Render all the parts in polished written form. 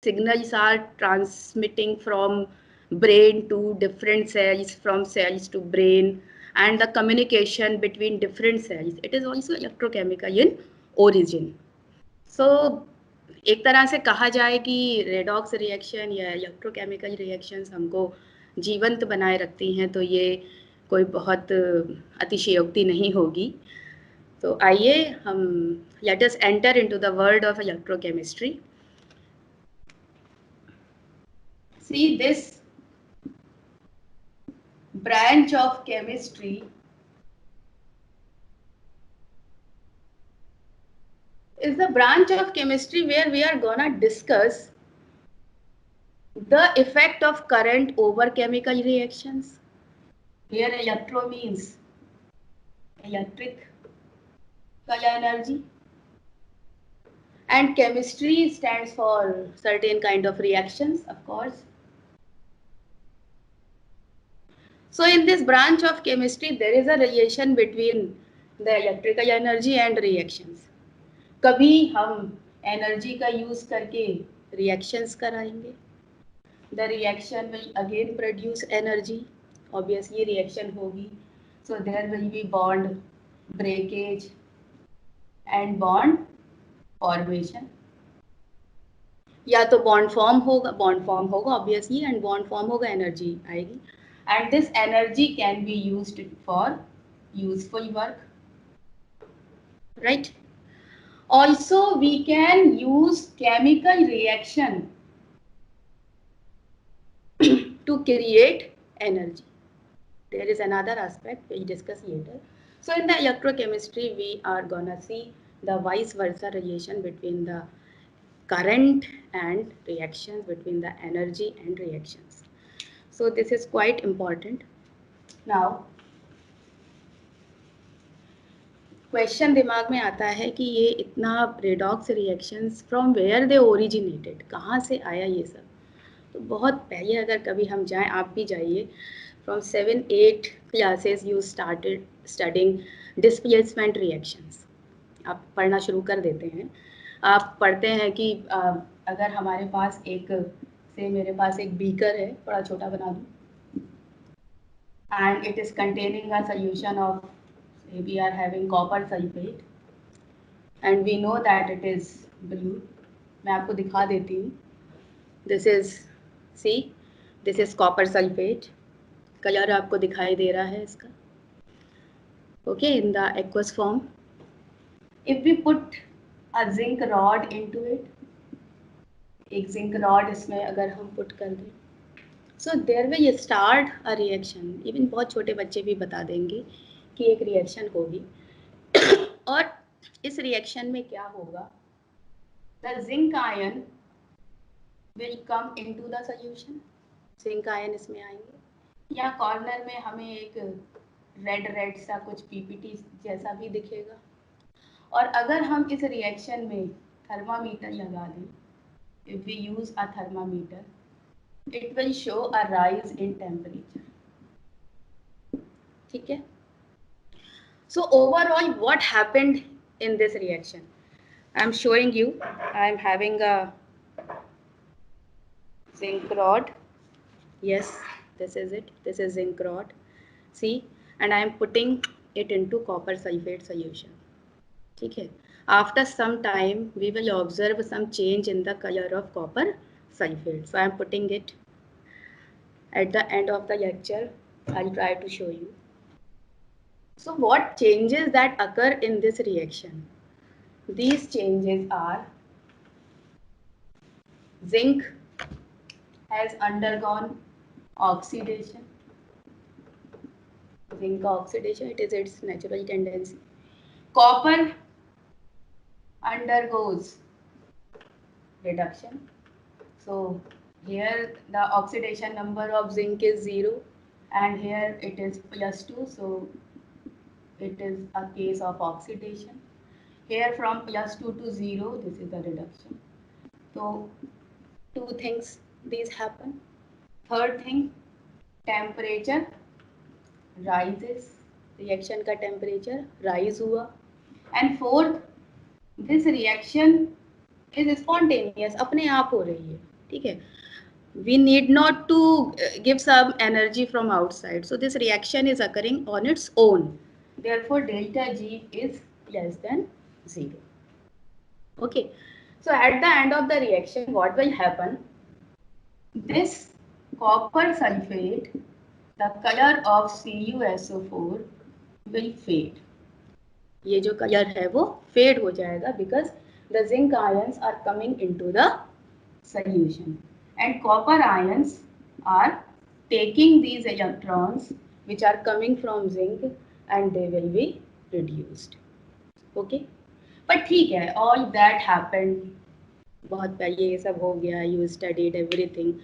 signals are transmitting from brain to different cells, from cells to brain, and the communication between different cells. It is also electrochemical in origin. So एक तरह से कहा जाए कि redox reaction या electrochemical reactions हमको जीवंत बनाए रखती हैं, तो ये कोई बहुत अतिशयोक्ति नहीं होगी. तो आइए हम let us enter into the world of electrochemistry. See, this branch of chemistry is the branch of chemistry where we are gonna discuss the effect of current over chemical reactions. Here electro means electric energy, and chemistry stands for certain kind of reactions, of course. So in this branch of chemistry there is a relation between the electrical energy and reactions. कभी हम energy का use करके reactions कराएंगे. The reaction will again produce energy. Obviously reaction होगी, so there will be bond breakage and bond formation. या तो bond form होगा obviously, and bond form होगा, एनर्जी आएगी, and this energy can be used for useful work, right. Also we can use chemical reaction to create energy. There is another aspect we'll discuss later. So in the electrochemistry we are gonna see the vice versa relation between the current and reactions, between the energy and reactions. So this is quite important. Now question दिमाग में आता है कि ये इतना redox reactions from where they originated, कहाँ से आया ये सब. तो बहुत पहले अगर कभी हम जाएं, आप भी जाइए, from 7-8 classes you started studying displacement reactions. आप पढ़ना शुरू कर देते हैं. आप पढ़ते हैं कि अगर हमारे पास मेरे पास एक बीकर है, थोड़ा छोटा बना दूँ, and it is containing a solution of, we are having copper sulfate and we know that it is blue. मैं आपको दिखा देती हूँ. This is, see, this is copper sulfate. Colour आपको दिखाई दे रहा है इसका. Okay, in the aqueous form. If we put a zinc rod into it, एक zinc rod इसमें अगर हम put कर दें, so there will start a reaction. Even बहुत छोटे बच्चे भी बता देंगे कि एक रिएक्शन होगी. और इस रिएक्शन में क्या होगा, the zinc ion will come into the solution. Zinc ion इसमें आएंगे. या कॉर्नर में हमें एक रेड सा कुछ पीपीटी जैसा भी दिखेगा. और अगर हम इस रिएक्शन में थर्मामीटर लगा दें, if we use a thermometer, it will show a rise in temperature. ठीक है. So overall what happened in this reaction? I am showing you, I am having a zinc rod. Yes, this is it. This is zinc rod. See, and I am putting it into copper sulfate solution. ठीक है. After some time we will observe some change in the color of copper sulfate. So I am putting it at the end of the lecture. I'll try to show you. So what changes that occur in this reaction? These changes are, zinc has undergone oxidation. Zinc oxidation, it is its natural tendency. Copper undergoes reduction. So here the oxidation number of zinc is 0 and here it is +2. So it is a case of oxidation. Here from +2 to 0, this is the reduction. So two things these happen. Third thing, temperature rises. Reaction का temperature rise हुआ. And fourth, this reaction is spontaneous, अपने आप हो रही है. ठीक है, we need not to give some energy from outside, so this reaction is occurring on its own, therefore delta G is less than 0. Okay, so at the end of the reaction what will happen, this copper sulfate, the color of CuSO4 will fade. ये जो colour है वो fade हो जाएगा because the zinc ions are coming into the solution and copper ions are taking these electrons which are coming from zinc and they will be reduced. Okay, but ठीक है, all that happened, बहुत पहले ये सब हो गया, you studied everything,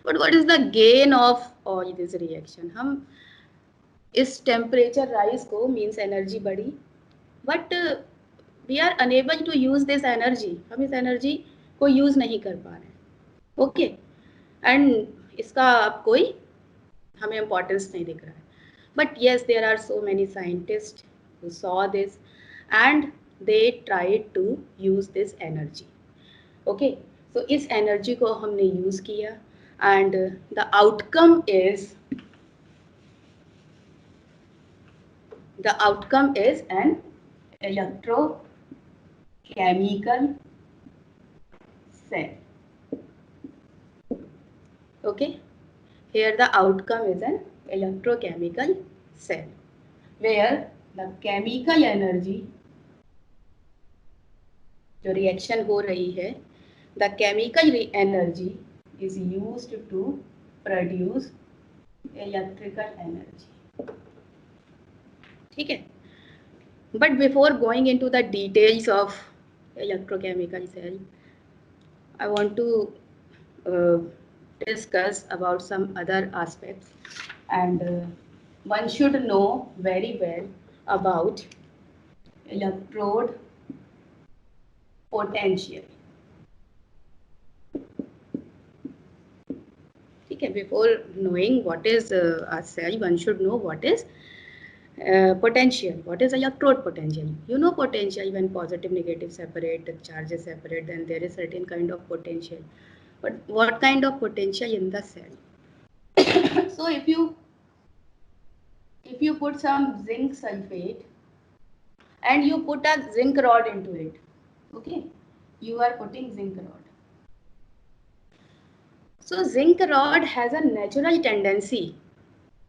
but what is the gain of all this reaction? हम इस टेम्परेचर राइज को मीन्स एनर्जी बढ़ी, but we are unable to use this energy, हम इस एनर्जी को यूज नहीं कर पा रहे हैं. ओके, एंड इसका अब कोई हमें इम्पोर्टेंस नहीं दिख रहा है, but yes there are so many scientist who saw this and they tried to use this energy. Okay, so इस एनर्जी को हमने यूज किया and the outcome is an electrochemical cell. Okay, here the outcome is an electrochemical cell where the chemical energy, जो reaction हो रही है, the chemical energy is used to produce electrical energy. ठीक है, but before going into the details of electrochemical cell, I want to discuss about some other aspects, and one should know very well about electrode potential. ठीक है, before knowing what is a cell, one should know what is potential. What is electrode potential? You know potential, when positive negative separate, charges separate, then there is certain kind of potential. But what kind of potential in the cell? So if you put some zinc sulfate and you put a zinc rod into it, okay, you are putting zinc rod. So zinc rod has a natural tendency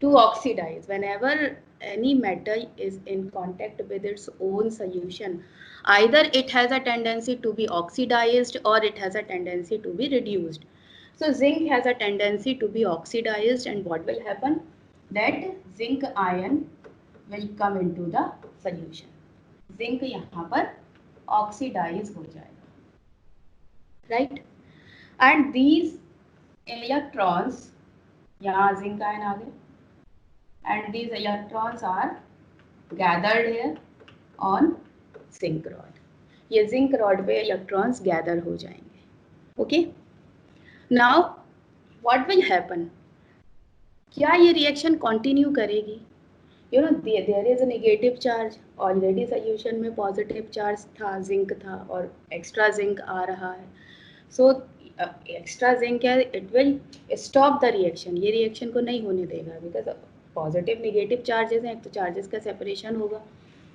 to oxidize whenever any metal is in contact with its own solution. Either it has a tendency to be oxidized or it has a tendency to be reduced. So zinc has a tendency to be oxidized, and what will happen? That zinc ion will come into the solution. Zinc यहाँ पर oxidize हो जाएगा, right? And these electrons, यहाँ zinc ion आ गए, and these electrons are gathered here on zinc rod. ये zinc rod पे electrons gather हो जाएंगे. Okay, now what will happen? क्या ये reaction continue करेगी? You know, there is a negative charge, already solution में positive charge था, zinc था, और extra zinc आ रहा है. So extra zinc है, it will stop the reaction. ये reaction को नहीं होने देगा because पॉजिटिव नेगेटिव चार्जेस हैं, तो चार्जेस का सेपरेशन होगा.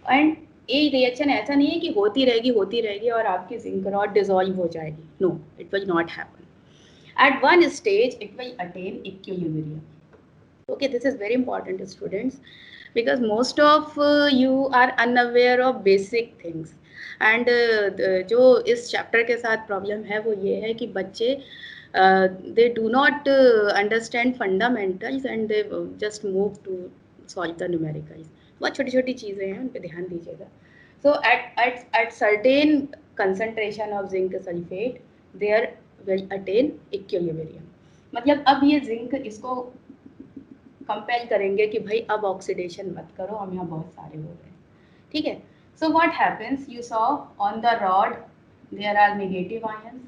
एंड ये रिएक्शन ऐसा नहीं है कि होती रहेगी और आपकी जिंक रॉड डिसॉल्व हो जाएगी. No, it will not happen. At one stage it will attain equilibrium. Okay, this is very important students, because most of you are unaware of basic things. And जो इस chapter के साथ problem है वो ये है कि बच्चे they do not understand fundamentals and they just move to solve the numericals. बहुत छोटी छोटी चीज़ें हैं, उन पे ध्यान दीजिएगा. So at certain concentration of zinc sulfate there will attain equilibrium. मतलब अब ये जिंक इसको कंपेल करेंगे कि भाई अब ऑक्सीडेशन मत करो, हम यहाँ बहुत सारे हो गए. ठीक है, so what happens? You saw on the rod there are negative ions,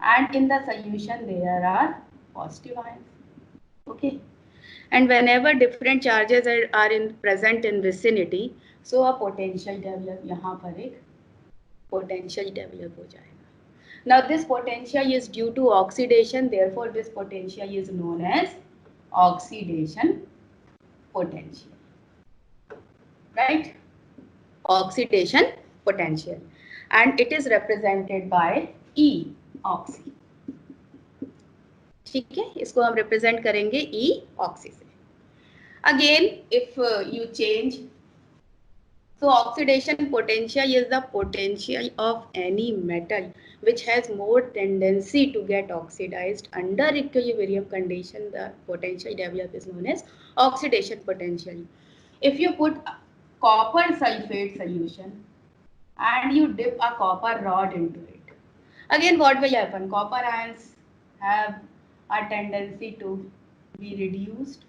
and in the solution there are positive ions. Okay, and whenever different charges are present in vicinity, so a potential develop, यहाँ पर एक potential develop हो जाएगा. Now this potential is due to oxidation, therefore this potential is known as oxidation potential, right? Oxidation potential, and it is represented by E oxy. ठीक है, इसको हम represent करेंगे E oxy से. Again, if you change, so oxidation potential is the potential of any metal which has more tendency to get oxidized under equilibrium condition. The potential developed is known as oxidation potential. If you put copper sulfate solution and you dip a copper rod into it, again what will happen? Copper ions have a tendency to be reduced.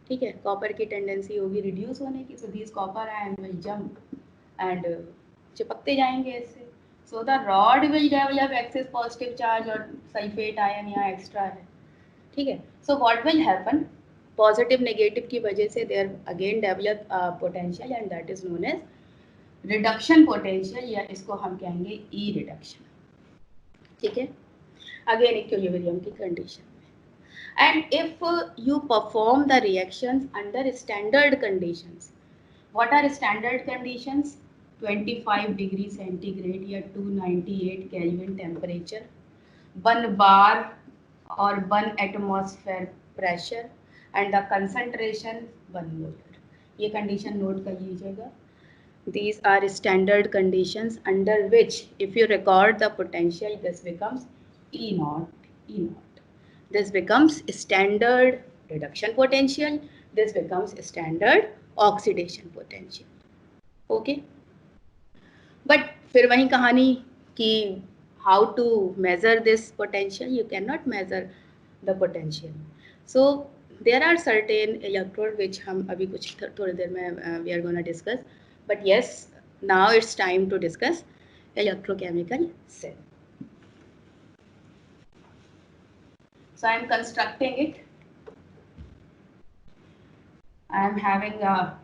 ठीक है, copper की tendency होगी reduce होने की, so this copper ion will jump and चिपकते जाएंगे इससे. So the rod will develop excess positive charge और सल्फेट आयन यहाँ एक्स्ट्रा है. ठीक है, so what will happen, positive negative की वजह से there again develop potential and that is known as reduction potential, या इसको हम कहेंगे ई रिडक्शन. ठीक है, अगेन इक्विलिब्रियम की condition. And if you perform the reactions under standard conditions, what are standard conditions? 25 degree centigrade या 298 Kelvin temperature, 1 bar or 1 atmosphere pressure and the concentration 1 molar. ये condition note कर लीजिएगा. These are standard conditions under which if you record the potential, this becomes E naught, E naught. This becomes standard reduction potential. This becomes standard oxidation potential. Okay. But फिर वही कहानी कि how to measure this potential? You cannot measure the potential. So there are certain electrode which हम अभी कुछ थोड़ी देर में we are gonna discuss. But yes, now it's time to discuss electrochemical cell. So I am constructing it. I am having a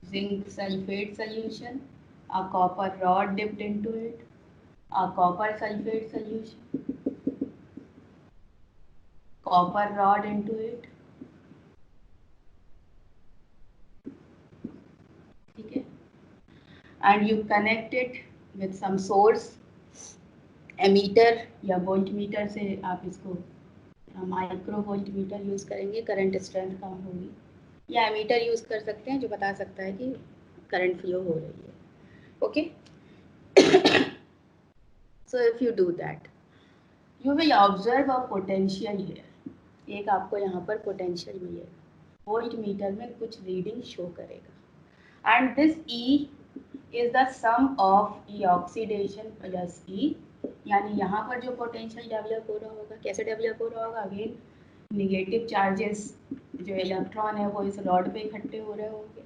zinc sulfate solution, a copper rod dipped into it, a copper sulfate solution, copper rod into it. Okay. And you connect it with some source. Ammeter या volt meter से आप इसको micro volt meter use करेंगे, current strength कम होगी, या ammeter use कर सकते हैं जो बता सकता है कि करंट फ्लो हो रही है. Okay, so if you do that you will observe a potential here. एक आपको यहाँ पर पोटेंशियल मिलेगा, वोल्ट मीटर में कुछ रीडिंग शो करेगा, and this E is the sum of E oxidation plus E. यानी यहाँ पर जो पोटेंशियल डेवलप हो रहा होगा, कैसे डेवलप हो रहा होगा, अगेन निगेटिव चार्जेस जो इलेक्ट्रॉन है वो इस रॉड पे इकट्ठे हो रहे होंगे.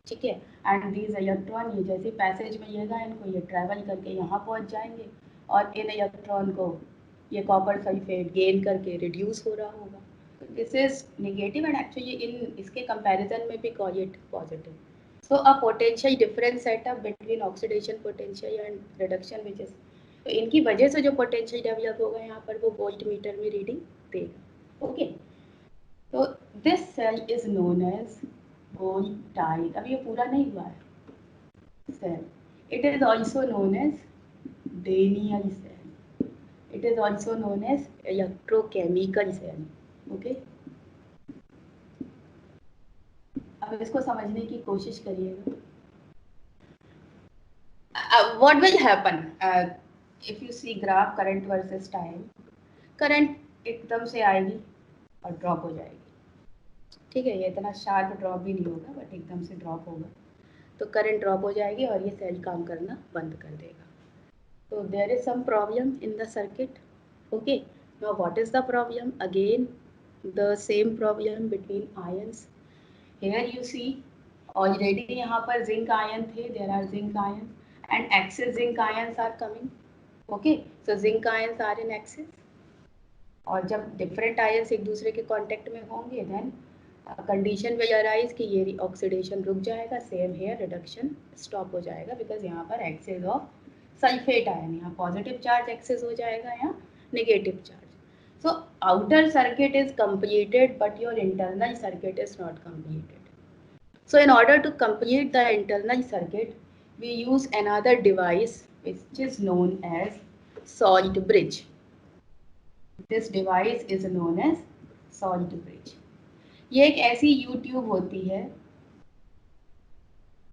ठीक है, एंड दीज इलेक्ट्रॉन ये जैसे पैसेज में मिलेगा इनको, ये ट्रैवल करके यहाँ पहुँच जाएंगे और इन इलेक्ट्रॉन को ये कॉपर सल्फेट गेन करके रिड्यूस हो रहा होगा. This is negative and actually in इसके कंपैरिजन में भी call it positive. So a potential difference setup between oxidation potential and reduction which is, तो इनकी वजह से जो पोटेंशियल डेवलप होगा यहाँ पर वो वोल्ट मीटर में रीडिंग देगा. ओके, तो this cell is known as voltaic. अब ये पूरा नहीं हुआ है cell. It is also known as Daniell cell. It is also known as electrochemical cell. Okay, अब इसको समझने की कोशिश करिएगा. What will happen? If you see graph current versus time, current एकदम से आएगी और ड्रॉप हो जाएगी. ठीक है, ये इतना शार्प ड्रॉप भी नहीं होगा बट एकदम से ड्रॉप होगा, तो करंट ड्रॉप हो जाएगी और ये सेल काम करना बंद कर देगा. तो there is some problem in the circuit. Okay, now what is the problem? Again the same problem between ions. Here you see already यहाँ पर जिंक आयन थे, there are zinc ion and excess zinc ions are coming. Okay, so zinc ions are in excess. और जब different ions एक दूसरे के contact में होंगे then condition will arise कि ये ऑक्सीडेशन रुक जाएगा. सेम here reduction stop हो जाएगा because यहाँ पर excess of सल्फेट आयन, यहाँ पॉजिटिव चार्ज एक्सेस हो जाएगा, यहाँ negative charge. So outer circuit is completed but your internal circuit is not completed. So in order to complete the internal circuit, we use another device which is known as salt bridge. This device is known as salt bridge. ये एक ऐसी U-ट्यूब होती है,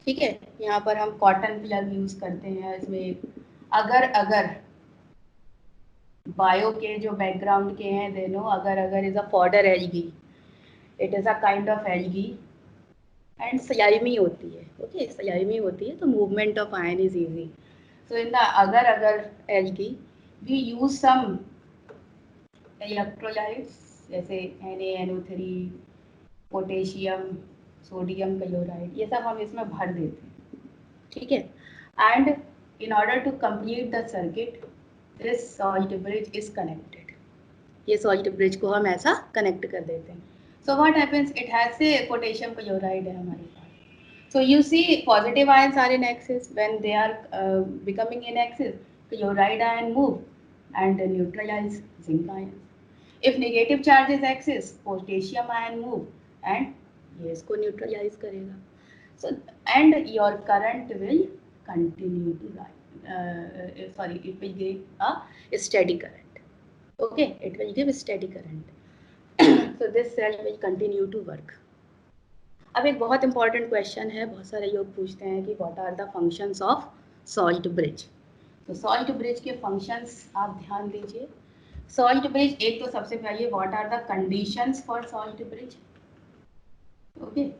ठीक है. यहाँ पर हम कॉटन प्लग यूज करते हैं. इसमें अगर बायो के जो बैकग्राउंड के हैं they know, agar is a fodder algae, it is a kind of algae and slimy होती है. ओके, स्लाइमी होती है तो movement of ion is easy. So in the agar algae we use some electrolytes जैसे NaNO3, potassium, sodium chloride, ये सब हम इसमें भर देते हैं, ठीक है. And in order to complete the circuit this salt bridge is connected. ये सॉल्ट ब्रिज को हम ऐसा कनेक्ट कर देते हैं. So what happens, it has say potassium chloride है हमारे पास. So you see positive ions are in excess, when they are becoming in excess chloride ion move and neutralize zinc ion. If negative charge is excess, potassium ion move and ये इसको neutralise करेगा. So and your current will continue to rise. It will give a steady current. Okay, it will give a steady current. So this cell will continue to work. अब एक बहुत important question है, बहुत सारे लोग पूछते हैं कि what are the functions of salt bridge. तो salt bridge के functions आप ध्यान दीजिए. Salt bridge, एक तो सबसे पहले what are the conditions for salt bridge. Okay,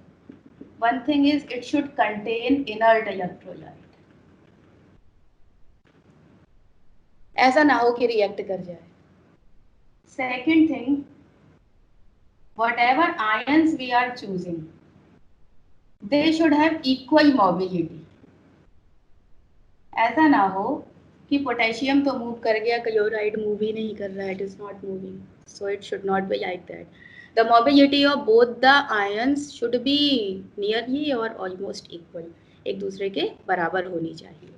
one thing is it should contain inert electrolyte. ऐसा ना हो कि रिएक्ट कर जाए. Second thing, whatever ions we are choosing, they should have equal mobility. ऐसा ना हो कि पोटेशियम तो मूव कर गया, क्लोराइड मूव ही नहीं कर रहा है, it is not moving. So it should not be like that. The mobility of both the ions should be nearly or almost equal. एक दूसरे के बराबर होनी चाहिए.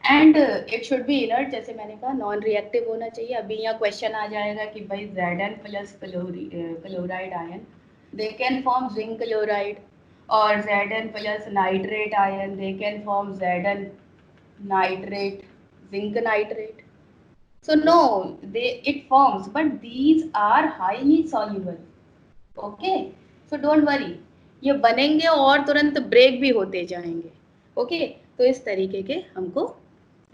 And it should be inert, जैसे मैंने कहा नॉन रिएक्टिव होना चाहिए. अभी यहाँ क्वेश्चन आ जाएगा कि भाई Zn plus chloride ion they can form zinc chloride, और Zn plus nitrate ion they can form Zn nitrate zinc nitrate. So no, they it forms but these are highly soluble. Okay, so don't worry, ये बनेंगे और तुरंत break भी होते जाएंगे. Okay, तो इस तरीके के हमको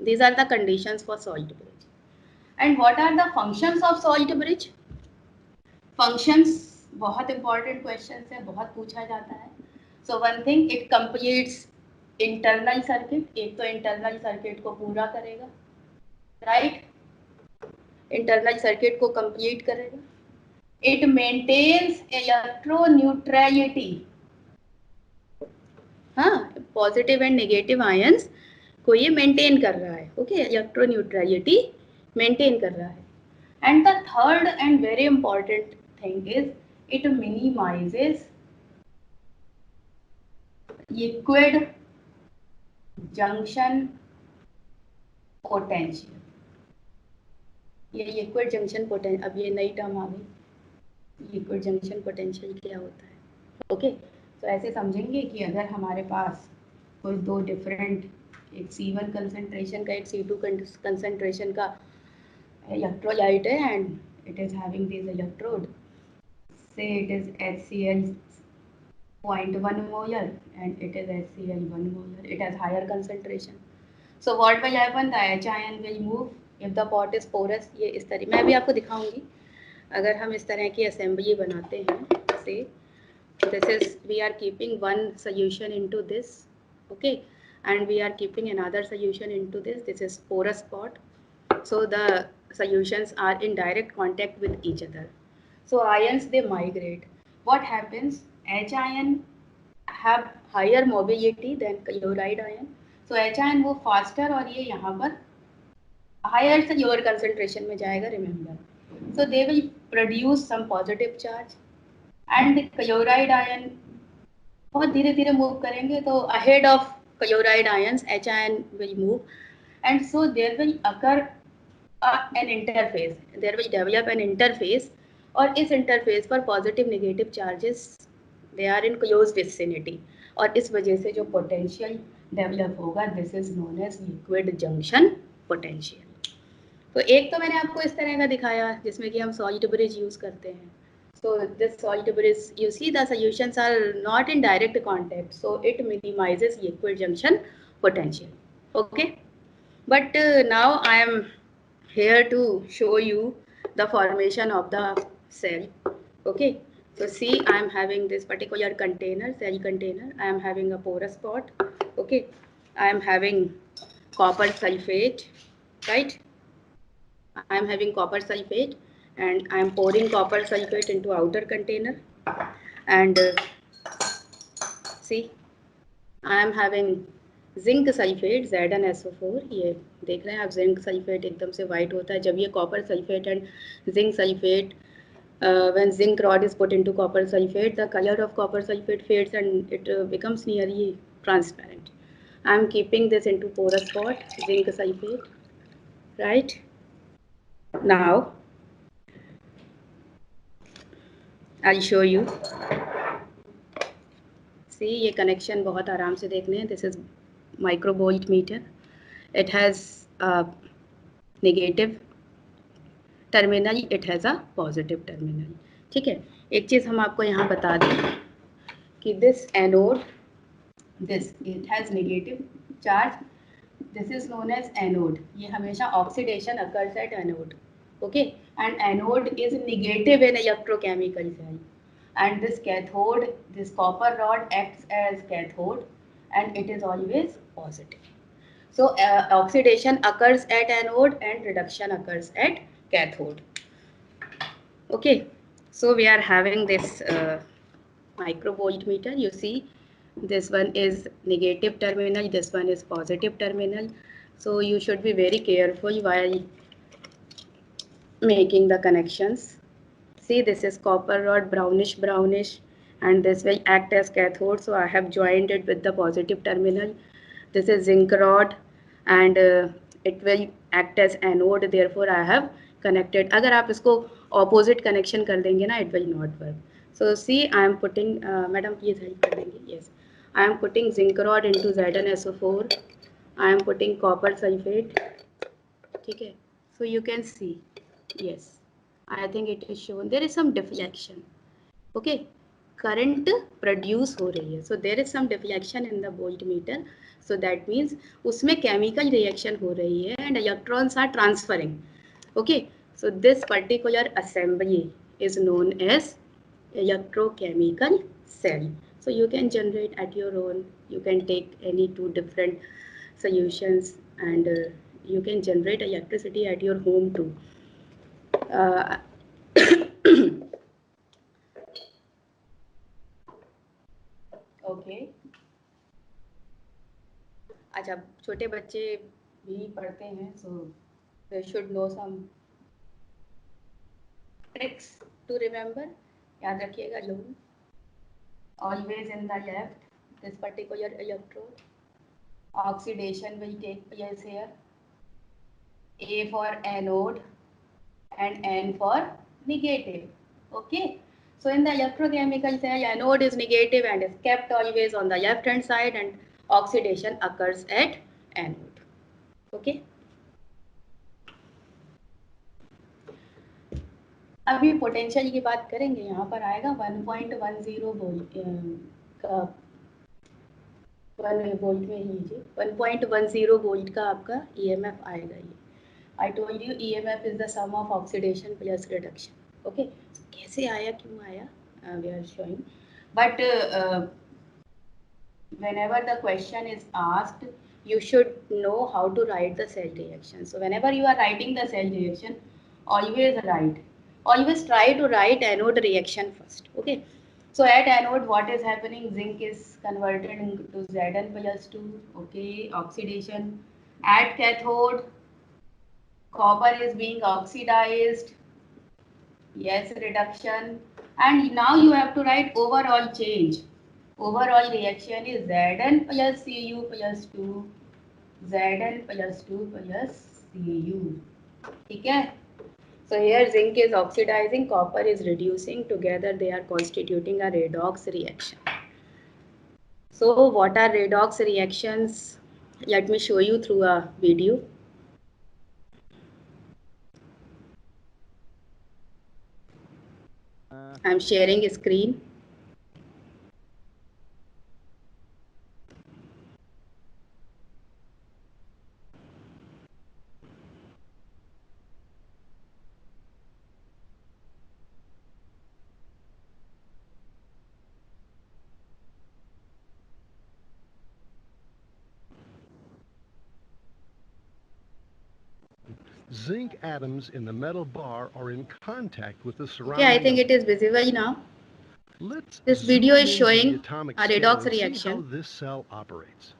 these are the conditions for salt bridge. And what are the functions of salt bridge? Functions बहुत important questions है, बहुत पूछा जाता है. So one thing, it completes internal circuit. एक तो internal circuit को पूरा करेगा, right? Internal circuit को complete करेगा. It maintains electroneutrality. हाँ, positive and negative ions को ये मेंटेन कर रहा है. ओके, इलेक्ट्रोन्यूट्रलिटी मेंटेन कर रहा है. And the third and very important thing is it minimises liquid junction potential. ये लिक्विड जंक्शन पोटेंशियल, अब ये नई टर्म आ गई, लिक्विड जंक्शन पोटेंशियल क्या होता है. ओके, तो ऐसे समझेंगे कि अगर हमारे पास कोई दो डिफरेंट, एक C1 कंसंट्रेशन का, एक C2 कंसंट्रेशन का इलेक्ट्रोलाइट है and it is having this electrode, से it is HCl 0.1 molar and it is HCl 1 molar, it has higher concentration. So what will happen, the H ion will move if the pot is porous. ये इस तरह मैं अभी आपको दिखाऊंगी. अगर हम इस तरह की असेंबली बनाते हैं, से this is, we are keeping one solution into this, okay, and we are keeping another solution into this. This is porous pot, so the solutions are in direct contact with each other. So ions, they migrate. What happens, H ion have higher mobility than chloride ion, so H ion वो faster, और ये यहाँ पर higher से lower concentration में जाएगा, remember. So they will produce some positive charge and the chloride ion बहुत धीरे धीरे मूव करेंगे, तो ahead of chloride ions H ion will move and so there will occur an interface, there will develop an interface, और इस interface पर positive negative charges they are in close vicinity, और इस वजह से जो potential develop होगा this is known as liquid junction potential. तो एक तो मैंने आपको इस तरह का दिखाया जिसमें कि हम salt bridge use करते हैं. So this salt bridge, you see the solutions are not in direct contact, so it minimizes liquid junction potential. Okay, but now I am here to show you the formation of the cell. Okay, so see, I am having this particular container, cell container. I am having a porous pot. Okay, I am having copper sulfate, right? I am having copper sulfate, and I am pouring copper sulfate into outer container, and see, I am having zinc sulphate ZnSO4. ये देख रहे हैं आप, zinc sulphate एकदम से white होता है जब ये copper sulphate and zinc sulphate, when zinc rod is put into copper sulfate, the color of copper sulfate fades and it becomes nearly transparent. I am keeping this into porous pot, zinc sulfate, right? Now I'll show you. See, ये connection बहुत आराम से देखने हैं. This is microvolt meter. It has a negative terminal, it has a positive terminal. ठीक है, एक चीज़ हम आपको यहाँ बता दें कि this anode, this it has negative charge. This is known as anode. ये हमेशा oxidation occurs at anode. Okay, and anode is negative in electrochemical cell. And this cathode, this copper rod acts as cathode, and it is always positive. So oxidation occurs at anode and reduction occurs at cathode. Okay, so we are having this microvoltmeter. You see, this one is negative terminal, this one is positive terminal. So you should be very careful while making the connections. See, this is copper rod, brownish, and this will act as cathode. So I have joined it with the positive terminal. This is zinc rod, and it will act as anode. Therefore, I have connected. अगर आप इसको opposite connection कर देंगे ना, it will not work. So see, I am putting, madam please help कर देंगे. Yes, I am putting zinc rod into ZnSO4. I am putting copper sulfate. ठीक है. So you can see. Yes, I think it is shown. There is some deflection. Okay, current produce हो रही है. So there is some deflection in the voltmeter. So that means उसमें chemical reaction हो रही है and electrons are transferring. Okay, so this particular assembly is known as electrochemical cell. So you can generate at your own. You can take any two different solutions and you can generate electricity at your home too. Okay, अच्छा, छोटे बच्चे भी पढ़ते हैं, so they should know some tricks to remember. याद रखिएगा लोग, always in the left this particular electrode, oxidation will take place here, A for anode and N for negative. Okay, so in the electrochemical cell, anode is negative and is kept always on the left hand side, and oxidation occurs at anode. Okay, अभी potential की बात करेंगे. यहाँ पर आएगा 1.10 volt का, 1 volt में लीजिए, 1.10 वोल्ट का आपका EMF आएगा. ये I told you EMF is the sum of oxidation plus reduction. Okay, कैसे आया, क्यों आया, we are showing. But whenever the question is asked, you should know how to write the cell reaction. So whenever you are writing the cell reaction, always try to write anode reaction first. Okay, so at anode what is happening, zinc is converted into Zn+2. Okay, oxidation. At cathode, copper is being oxidized. Yes, reduction. And now you have to write overall change. Overall reaction is Zn plus Cu plus 2. Zn plus 2 plus Cu. ठीक है? So here zinc is oxidizing, copper is reducing. Together they are constituting a redox reaction. So what are redox reactions? Let me show you through a video. I'm sharing a screen. Zinc atoms in the metal bar are in contact with the surrounding. Okay, I think it is visible now. This video is zoom into showing the atomic a scale redox and see reaction. how this cell operates.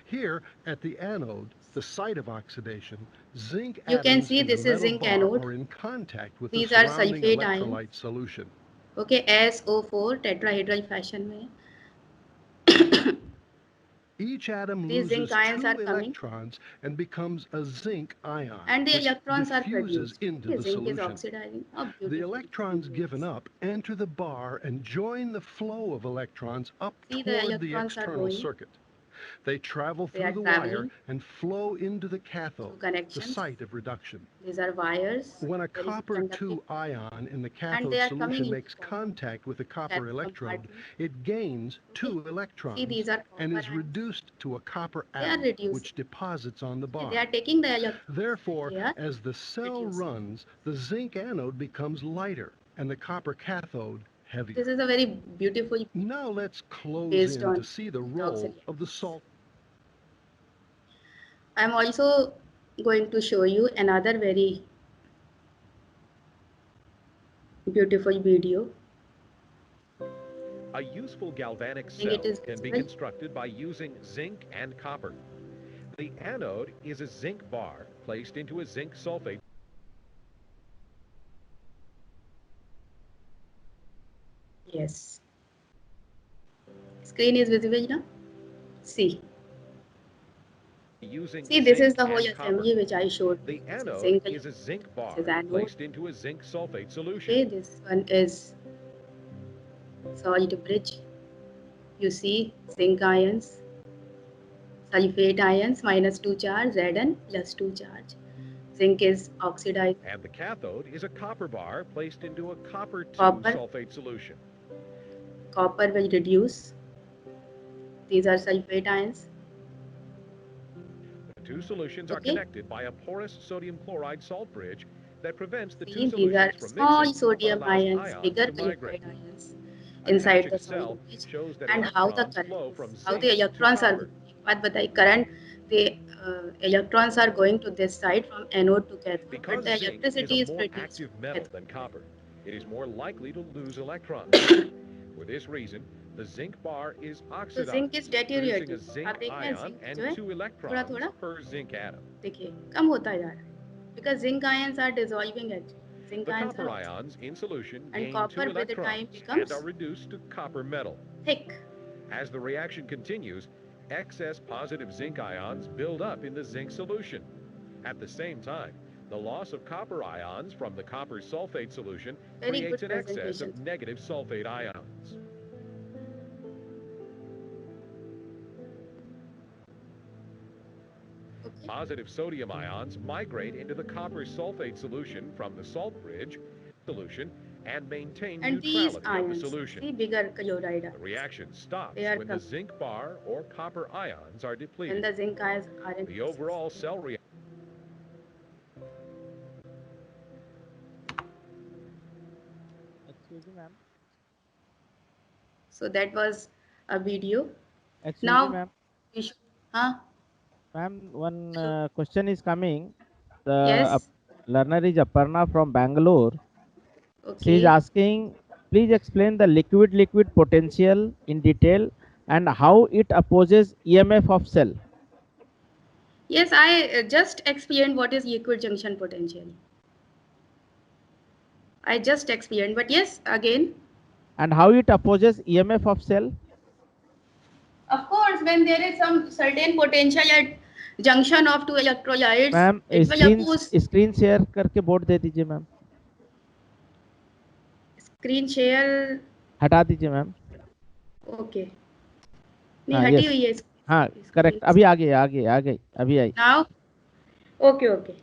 Here at the anode, the site of oxidation, zinc You can atoms see in this the is metal zinc bar anode. are in contact with These the are surrounding sulfate electrolyte ions. solution. Okay, SO4 tetrahedral fashion में. Each atom These loses zinc ions 2 are coming. electrons and becomes a zinc ion, And the which electrons are diffuses produced. into Okay, the zinc is solution. oxidizing. Oh, The beautiful. electrons given up enter the bar and join the flow of electrons up See, the toward the electrons are external going. circuit. They travel They through are the traveling wire and flow into the cathode, through connections. the site of reduction. These are wires. When a There is copper conductive 2 ion in the and cathode they are coming solution into makes contact with the copper cathode electrode, compartment. it gains 2 See, electrons these are and copper is ions. reduced to a copper They are atom, reduced. which deposits on the Okay, bar. they are taking the electrons. Therefore, They are as the cell reducing. runs, the zinc anode becomes lighter and the copper cathode heavier. This is a very beautiful Now let's close based in to on see the redox role of the reactions. salt. I'm also going to show you another very beautiful video. A useful galvanic I think it cell is can be visible. constructed by using zinc and copper. The anode is a zinc bar placed into a zinc sulfate. Yes. Screen is visible now? See. Using See, this is zinc the whole and assembly copper. which I showed you. The This is anode zinc, is a zinc this bar is anode. placed into a zinc sulfate solution. Okay, this one is salt bridge. You see zinc ions, sulfate ions minus 2 charge, Zn plus 2 charge. Zinc is oxidized. And the cathode is a copper bar placed into a copper 2 Copper. sulfate solution. Copper will reduce. These are sulfate ions. The two solutions are Okay. connected by a porous sodium chloride salt bridge that prevents the two See, these are solutions from small mixing, but sodium allows ions, ions bigger to migrate. sulfide ions A inside Hatching the cell solid bridge, shows that and how the electrons current flow from is, how zinc the to electrons are. copper. एक बात बताइए, current, the electrons are going to this side from anode to cathode, but Because the zinc is electricity a is more produced active from metal cathode. than copper, it is more likely to lose electrons. For this reason, the zinc bar is So oxidized, zinc is producing deteriorating. a zinc आप देख रहे हैं ion zinc and जो है 2 थोड़ा electrons थोड़ा per zinc atom. देखिए कम होता जा रहा है, because zinc ions are dissolving actually. Zinc The ions copper are ions in solution and gain 2 copper with the time electrons becomes and are reduced to copper metal. thick. As the reaction continues, excess positive zinc ions build up in the zinc solution. At the same time, the loss of copper ions from the copper sulfate solution Very creates good an excess presentation. of negative sulfate ions. Okay. Positive sodium ions migrate into the copper sulfate solution from the salt bridge solution and maintain And these neutrality of the ions, solution. see bigger chloride The ions. reaction stops They are when the coming. zinc bar or copper ions are When depleted. the zinc ions are in The overall cell reaction Excuse me, ma'am. So that was a video. Excuse me, Now ma'am. we should, huh? Ma'am, one question is coming. The Yes. learner is Aparna from Bangalore. She is Okay. asking, please explain the liquid-liquid potential in detail and how it opposes EMF of cell. Yes, I just explained what is liquid junction potential. I just explained, but yes, again. And how it opposes EMF of cell. Of course, when there is some certain potential at junction of two electrolytes, ma'am it will oppose. Screen share करके board दे दीजिए ma'am, Screen share. हटा दीजिए ma'am. Okay. नहीं हाँ हटी yes, हुई है हाँ करेक्ट, अभी आ गई अभी आई। now. Okay.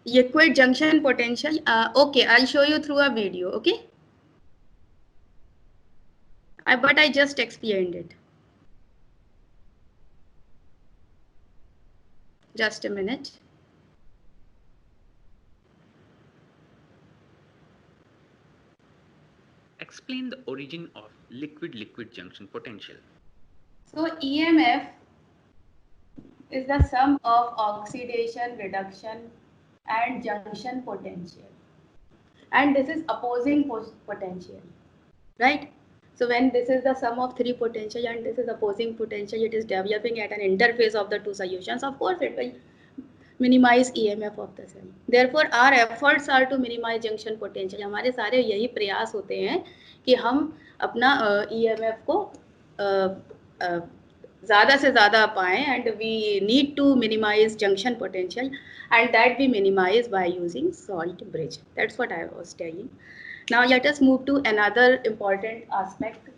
Liquid junction potential. Okay, I'll show you through a video. Okay. But I just explained it. Just a minute. Explain the origin of liquid-liquid junction potential. So EMF is the sum of oxidation, reduction, and junction potential. And this is opposing potential, right? So when this is the sum of three potential and this is opposing potential, it is developing at an interface of the two solutions. Of course, it will minimize EMF of the cell. Therefore, our efforts are to minimize junction potential. हमारे सारे यही प्रयास होते हैं कि हम अपना EMF को ज़्यादा से ज़्यादा पाएं, and we need to minimize junction potential, and that we minimize by using salt bridge. That's what I was telling. Now let us move to another important aspect.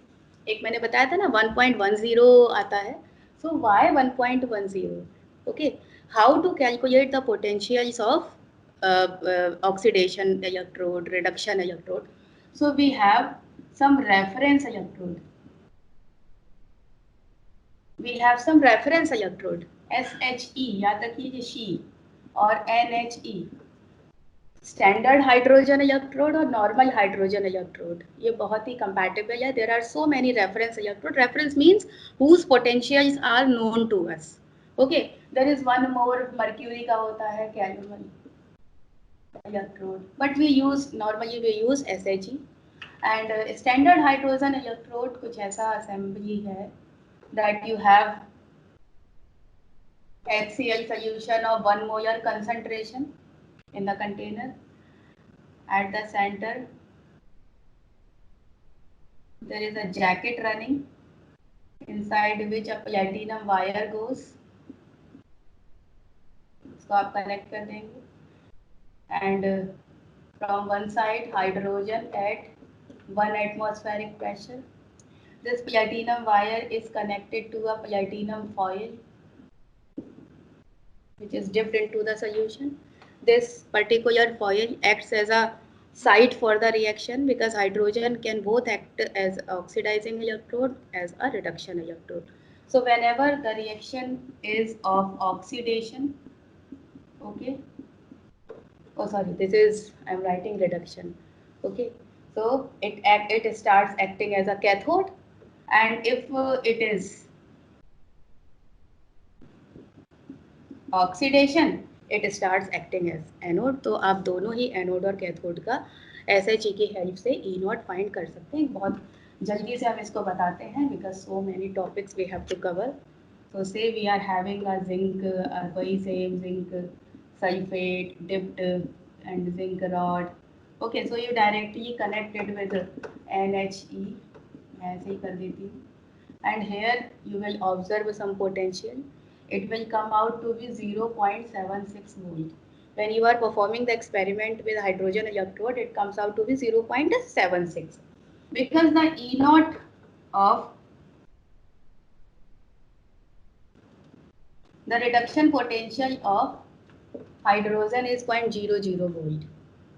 एक मैंने बताया था ना 1.10 आता है. So why 1.10? Okay. How to calculate the potentials of oxidation electrode, reduction electrode? So we have some reference electrode. We have some reference electrode, SHE, याद रखिए she, और NHE, standard hydrogen electrode और normal hydrogen electrode. ये बहुत ही compatible है. There are so many reference electrode. Reference means whose potentials are known to us. Okay, there is one more mercury का होता है calomel electrode, but we normally use SHE, and standard hydrogen electrode कुछ ऐसा assembly है that you have HCl solution of 1 molar concentration in the container. At the center there is a jacket running, inside which a platinum wire goes. इसको आप connect कर देंगे, and from one side hydrogen at 1 atmospheric pressure. This platinum wire is connected to a platinum foil which is dipped into the solution. This particular foil acts as a site for the reaction, because hydrogen can both act as oxidizing electrode as a reduction electrode. So whenever the reaction is of oxidation, okay, oh sorry, this is, I'm writing reduction, okay, so it starts acting as a cathode, and if it is oxidation, it starts acting as anode. तो आप दोनों ही anode और cathode का SHE की help से E0 find कर सकते हैं. बहुत जल्दी से हम इसको बताते हैं, because so many topics we have to cover. So say we are having a zinc, वही same zinc sulfate dipped and zinc rod. Okay, so you directly connected with NHE. मैं ऐसे ही कर देती हूँ. And here you will observe some potential. It will come out to be 0.76 volt. When you are performing the experiment with hydrogen electrode, it comes out to be 0.76, because the E0 of the reduction potential of hydrogen is 0.00 volt.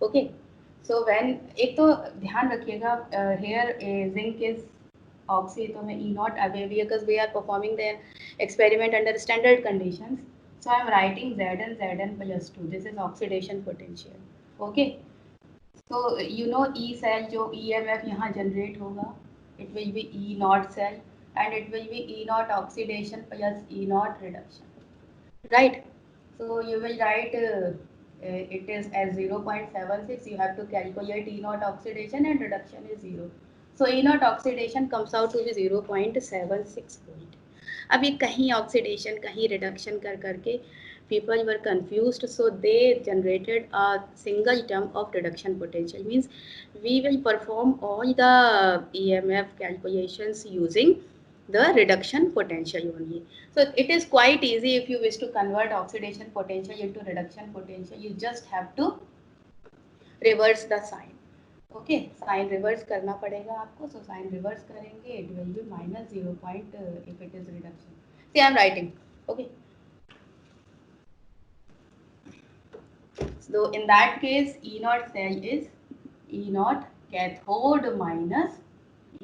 Okay, so when एक तो ध्यान रखिएगा, here zinc is oxy, तो मैं E0 away, because we are performing the experiment under standard conditions. So I am writing Zn plus 2. This is oxidation potential. Okay. So you know E cell जो EMF यहाँ generate होगा, it will be E0 cell, and it will be E0 oxidation plus E0 reduction. Right. So you will write it is as 0.76. You have to calculate E0 oxidation, and reduction is 0. So E0 oxidation comes out to be 0.76 volt. अब ये कहीं oxidation कहीं reduction कर करके people were confused, so they generated a single term of reduction potential. Means we will perform all the EMF calculations using the reduction potential only. So it is quite easy if you wish to convert oxidation potential into reduction potential. You just have to reverse the sign. Okay sign reverse करना पड़ेगा आपको. So sign reverse करेंगे, it will be minus 0 point if it is reduction. See I am writing. Okay, so in that case E naught cell is E naught cathode minus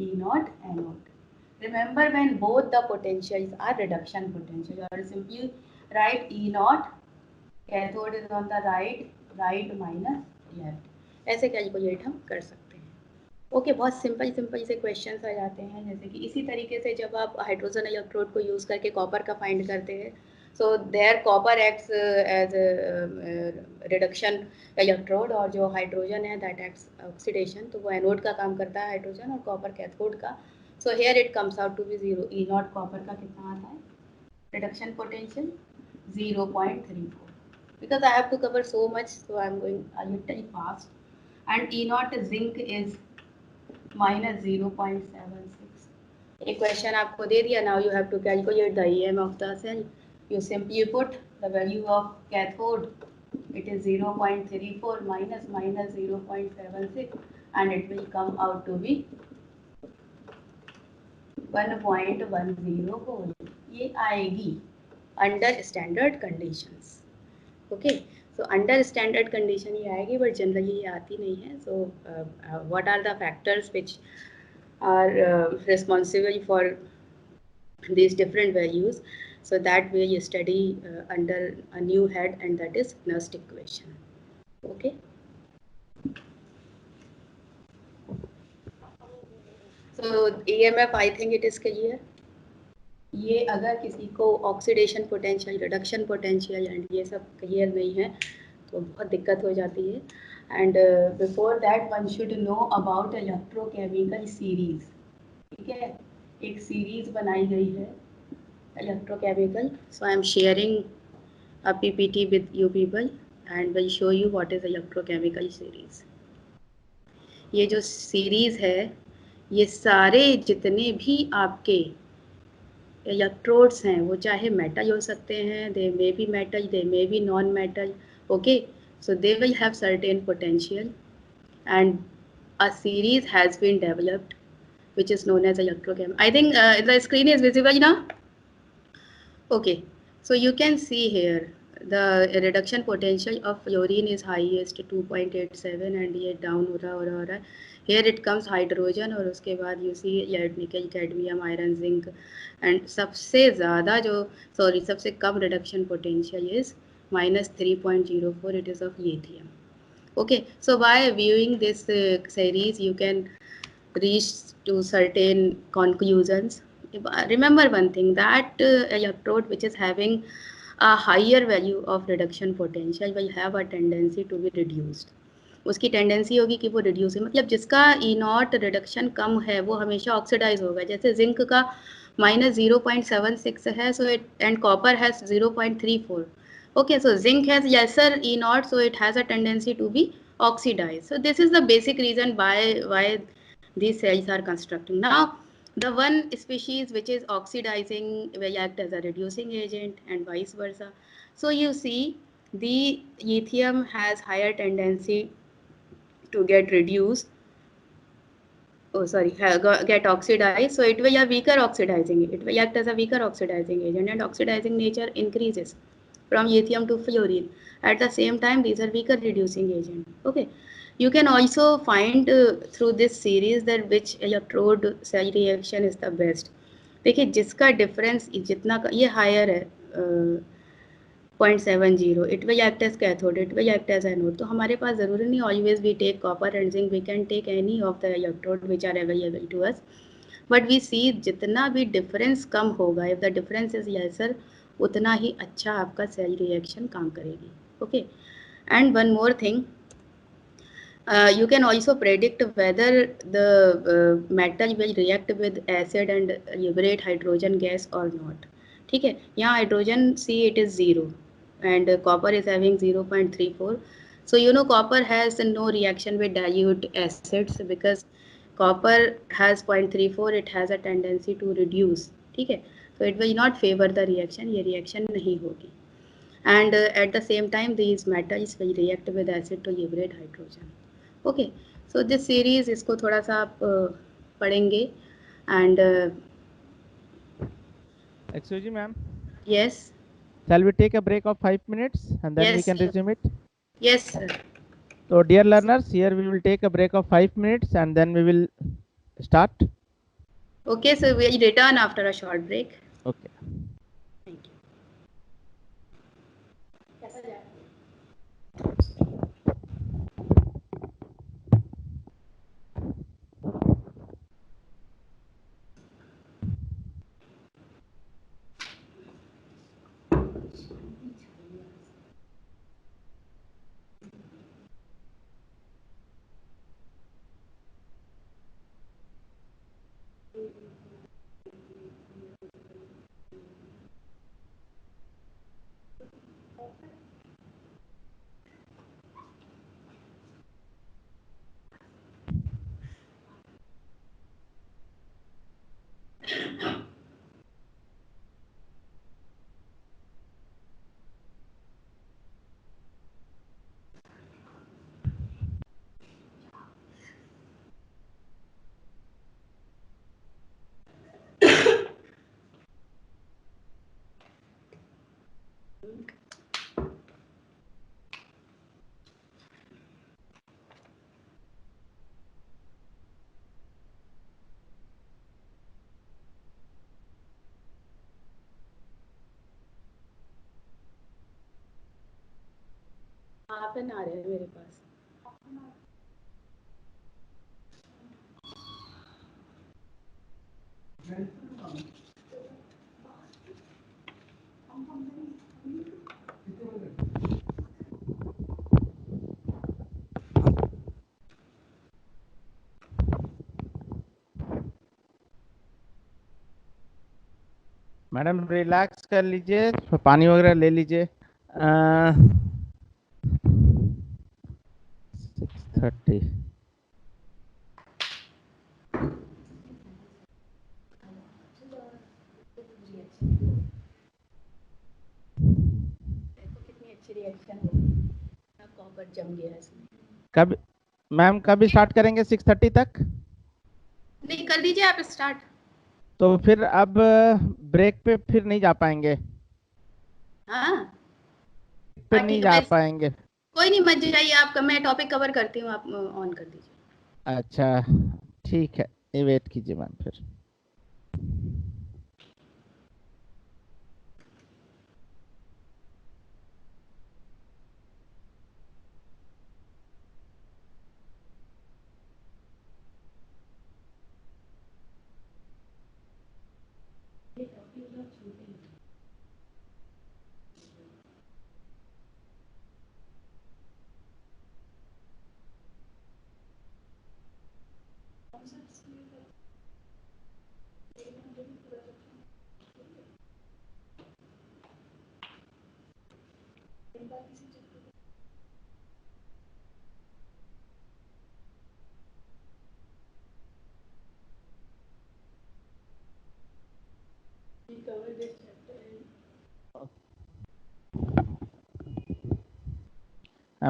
E naught anode. Remember, when both the potentials are reduction potential, you will simply write E naught cathode is on the right minus left. ऐसे calculate हम कर सकते हैं. Okay, बहुत simple से questions आ जाते हैं. जैसे कि इसी तरीके से जब आप हाइड्रोजन इलेक्ट्रोड को यूज़ करके कॉपर का फाइंड करते हैं, so there copper acts as reduction electrode, और जो हाइड्रोजन है दैट एक्ट्स ऑक्सीडेशन. तो वो एनोड का काम करता है हाइड्रोजन, और कॉपर कैथोड का. So here it comes out to be 0. E naught copper का कितना आता है reduction potential? 0.34. Because I have to cover so much, so I am going a little fast. And E naught zinc is minus 0.76. एक question आपको दे दिया. Now you have to calculate the EM of the cell. You simply put the value of cathode. It is 0.34 minus 0.76, and it will come out to be 1.10 volt. ये आएगी under standard conditions. Okay. So under standard condition ये आएगी, but generally ये आती नहीं है. So what are the factors which are responsible for these different values? So that way you study under a new head, and that is Nernst equation. Okay. So EMF, I think it is clear. ये अगर किसी को oxidation potential, reduction potential and ये सब clear नहीं है तो बहुत दिक्कत हो जाती है. And before that one should know about electrochemical series. ठीक है, एक सीरीज बनाई गई है electrochemical. So I am sharing a PPT with you people and will show you what is electrochemical series. ये जो सीरीज है, ये सारे जितने भी आपके इलेक्ट्रोड्स हैं, वो चाहे मेटल हो सकते हैं, they may be metal, they may be non metal. Okay, so they will have certain potential, and a series has been developed which is known as electrochem. I think the screen is visible now. Okay, so you can see here the reduction potential of fluorine is highest 2.87, and ये down हो रहा है. Here it comes hydrogen, और उसके बाद you see lead, nickel, cadmium, iron, zinc, and सबसे ज़्यादा जो सबसे कम reduction potential is minus 3.04. It is of lithium. Okay, so by viewing this series you can reach to certain conclusions. Remember one thing, that electrode which is having a higher value of reduction potential will have a tendency to be reduced. उसकी tendency होगी कि वो reduce है, मतलब जिसका ई not reduction कम है वो हमेशा ऑक्सीडाइज होगा. जैसे जिंक का माइनस 0.76 है, so it and copper has 0.34. Okay, so zinc has lesser E naught, so it has a tendency to be oxidise. So this is the basic reason why these cells are constructing. Now the one species which is oxidizing will act as a reducing agent, and vice versa. So you see the lithium has higher tendency to get reduced, get oxidized, so it will a weaker oxidizing, it will act as a weaker oxidizing agent, and oxidizing nature increases from lithium to fluorine. At the same time these are weaker reducing agent. Okay, you can also find through this series that which electrode cell reaction is the best. देखिए जिसका difference जितना ये higher है 0.70, it will act as cathode, it will act as anode. तो हमारे पास ज़रूरी नहीं always we take copper and zinc, we can take any of the electrode which are available to us, but we see जितना भी difference कम होगा, if the difference is lesser, उतना ही अच्छा आपका सेल रिएक्शन काम करेगी. Okay, and one more thing, you can also predict whether the metal will react with acid and liberate hydrogen gas or not. ठीक है, यहाँ hydrogen see it is 0 and copper is having 0.34. So you know copper has no reaction with dilute acids because copper has 0.34. It has a tendency to reduce ठीक है, तो it will not favour the reaction, ये reaction नहीं होगी. And at the same time these metals will react with acid to liberate hydrogen. Okay, so this series इसको थोड़ा सा आप पढ़ेंगे. And Excuse me, ma'am. yes, Shall we take a break of 5 minutes and then we Yes, can sir. resume it? yes sir. So, dear learners, here we will take a break of 5 minutes and then we will start. Okay, so we return after a short break. Okay. Thank you. कैसा जा रहा है? Half an hour है मेरे पास. Madam relax कर लीजिए, पानी वगैरह ले लीजिए. 6:30. देखो कितनी अच्छी रिएक्शन होगी. कॉपर जम गया है इसमें. कब मैम कब स्टार्ट करेंगे? 6:30 तक. नहीं, कर दीजिए आप स्टार्ट. तो फिर अब ब्रेक पे फिर नहीं जा पाएंगे, हाँ, फिर हाँ, नहीं ठीक जा है. पाएंगे. कोई नहीं, मत जाइए आप, मैं टॉपिक कवर करती हूँ, आप ऑन कर दीजिए. अच्छा ठीक है, ये वेट कीजिए मैम फिर.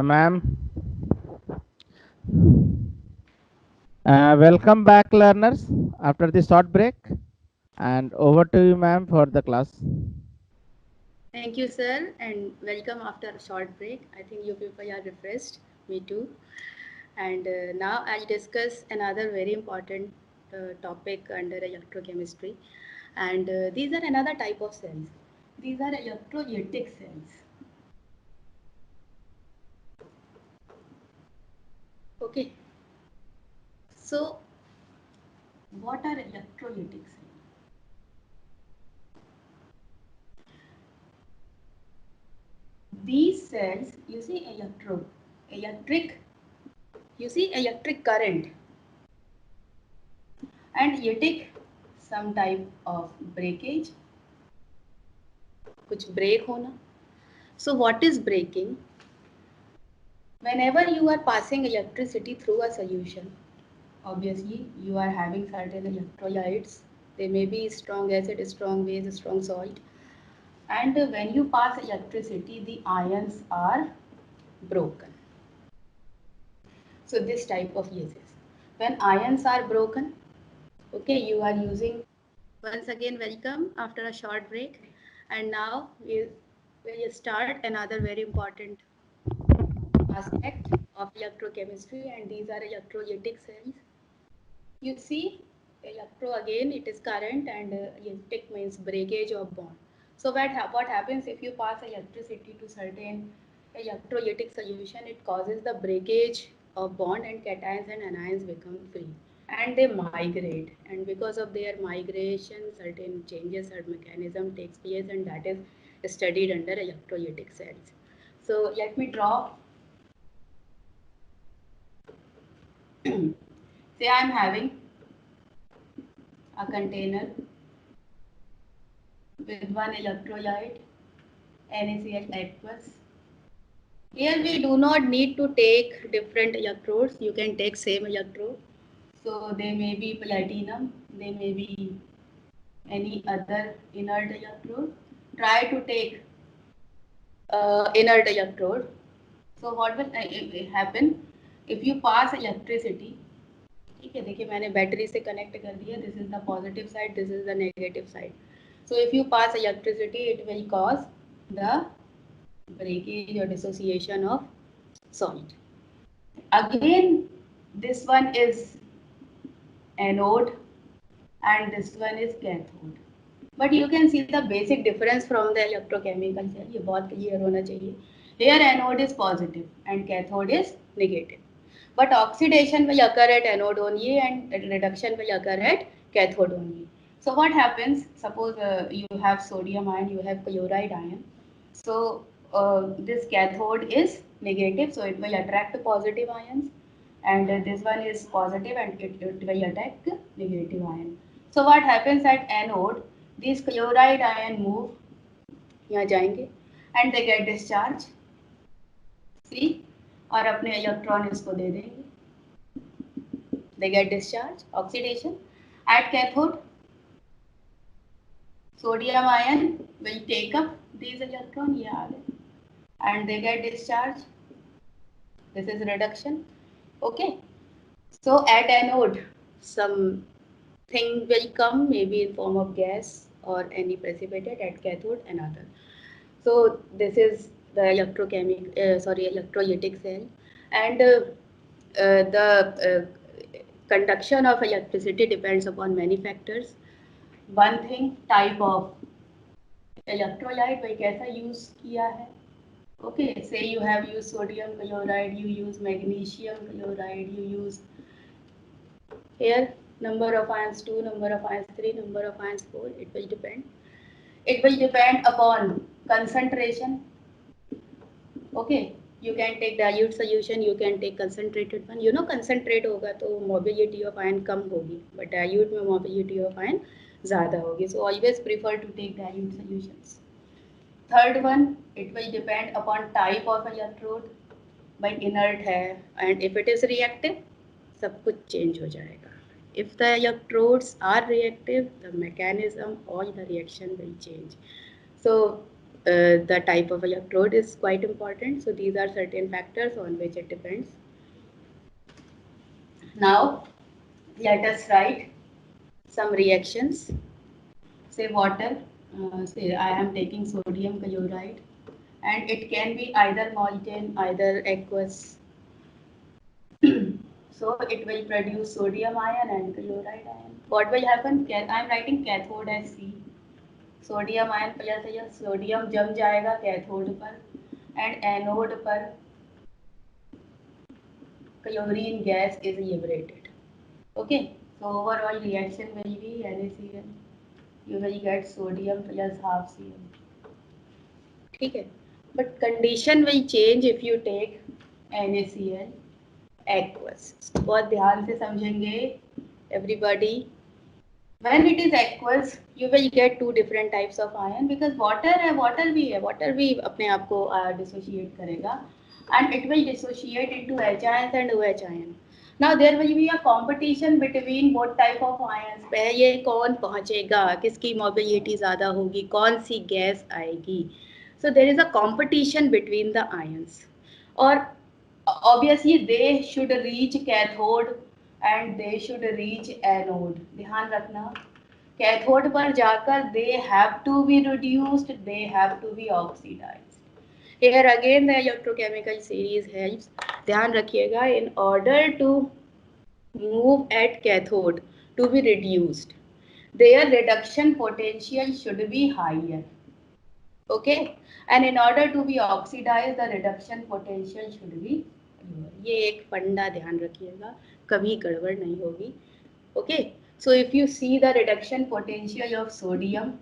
Ma'am, welcome back learners after the short break, and over to you ma'am for the class. Thank you, sir, and welcome after a short break. I think you people are refreshed. Me too. And now I'll discuss another very important topic under electrochemistry. And these are another type of cells. These are electrolytic cells. Okay. So, what are electrolytic cells? These cells, you see electric, you see electric current, and you take some type of breakage, कुछ break होना. So what is breaking? Whenever you are passing electricity through a solution, obviously you are having certain electrolytes They may be strong acid, strong base, strong salt. And when you pass electricity, the ions are broken. So this type of uses. When ions are broken, okay, you are using, once again welcome after a short break. And now we will start another very important aspect of electrochemistry, and these are electrolytic cells. You see, electro again, it is current, and lytic means breakage of bond. So what happens if you pass electricity to certain electrolytic solution? It causes the breakage of bond, and cations and anions become free, and they migrate. And because of their migration, certain changes, certain mechanism takes place, and that is studied under electrolytic cells. So let me draw. Say I am having a container with one electrolyte, NaCl aqueous. Here we do not need to take different electrodes. You can take same electrode. So they may be platinum, they may be any other inert electrode. Try to take inert electrode. So what will happen if you pass electricity? ठीक है, देखिए मैंने battery से connect कर दिया. This is the positive side, this is the negative side. So if you pass electricity, it will cause the breakage or dissociation of salt. Again, this one is anode and this one is cathode. But you can see the basic difference from the electrochemical cell. ये बहुत clear होना चाहिए. Here anode is positive and cathode is negative. But oxidation will occur at anode only and reduction will occur at cathode only. So what happens? Suppose you have sodium ion, you have chloride ion. So this cathode is negative, so it will attract positive ions, and this one is positive and it will attract negative ion. So what happens at anode? These chloride ion move, यहाँ जाएंगे, and they get discharged. See, और अपने electron इसको दे देंगे. They get discharged, oxidation. At cathode, sodium ion will take up these electrons, ये आ गए, and they get discharged. This is reduction. Okay. So at anode, something will come, maybe in form of gas or any precipitate. At cathode, another. So this is the electrolytic cell, and the conduction of electricity depends upon many factors. One thing, type of electrolyte भाई कैसा use किया है. Okay, say you have used sodium chloride, you use magnesium chloride, you use here number of ions 2, number of ions 3, number of ions 4, it will depend. It will depend upon concentration. Okay, you can take dilute solution, you can take concentrated one. You know concentrate होगा तो mobility of ion कम होगी, but dilute में mobility of ion ज़्यादा होगी. So always prefer to take dilute solutions. Third one, it will depend upon type of electrode. by inert है, and if it is reactive, सब कुछ change हो जाएगा. If the electrodes are reactive, the mechanism, all the reaction will change. So the type of electrode is quite important. So these are certain factors on which it depends. Now let us write some reactions. Say water, say I am taking sodium chloride, and it can be either molten, either aqueous. So it will produce sodium ion and chloride ion. What will happen? I am writing cathode as C. Sodium ion plus या sodium जम जाएगा cathode पर, and anode पर chlorine gas is liberated. Okay, so overall reaction will be NaCl. You will get sodium plus half Cl. ठीक है, but condition will change if you take NaCl aqueous. बहुत ध्यान से समझेंगे everybody. When it is aqueous, you will get two different types of ion, because water भी अपने आप को dissociate करेगा, and it will dissociate into H ions and OH ion. Now there will be a competition between what type of ions. पहले कौन पहुंचेगा, किसकी mobility ज़्यादा होगी, कौन सी गैस आएगी. So there is a competition between the ions. और obviously they should reach cathode and they should reach anode. ध्यान रखना, कैथोड पर जाकर they have to be reduced, they have to be oxidized. Here again the electrochemical series helps. ध्यान रखिएगा, in order to move at cathode to be reduced, their reduction potential should be higher. Okay, and in order to be oxidized, the reduction potential should be lower. ये एक फंडा ध्यान रखिएगा, कभी गड़बड़ नहीं होगी. Okay, so if you see the reduction potential of sodium,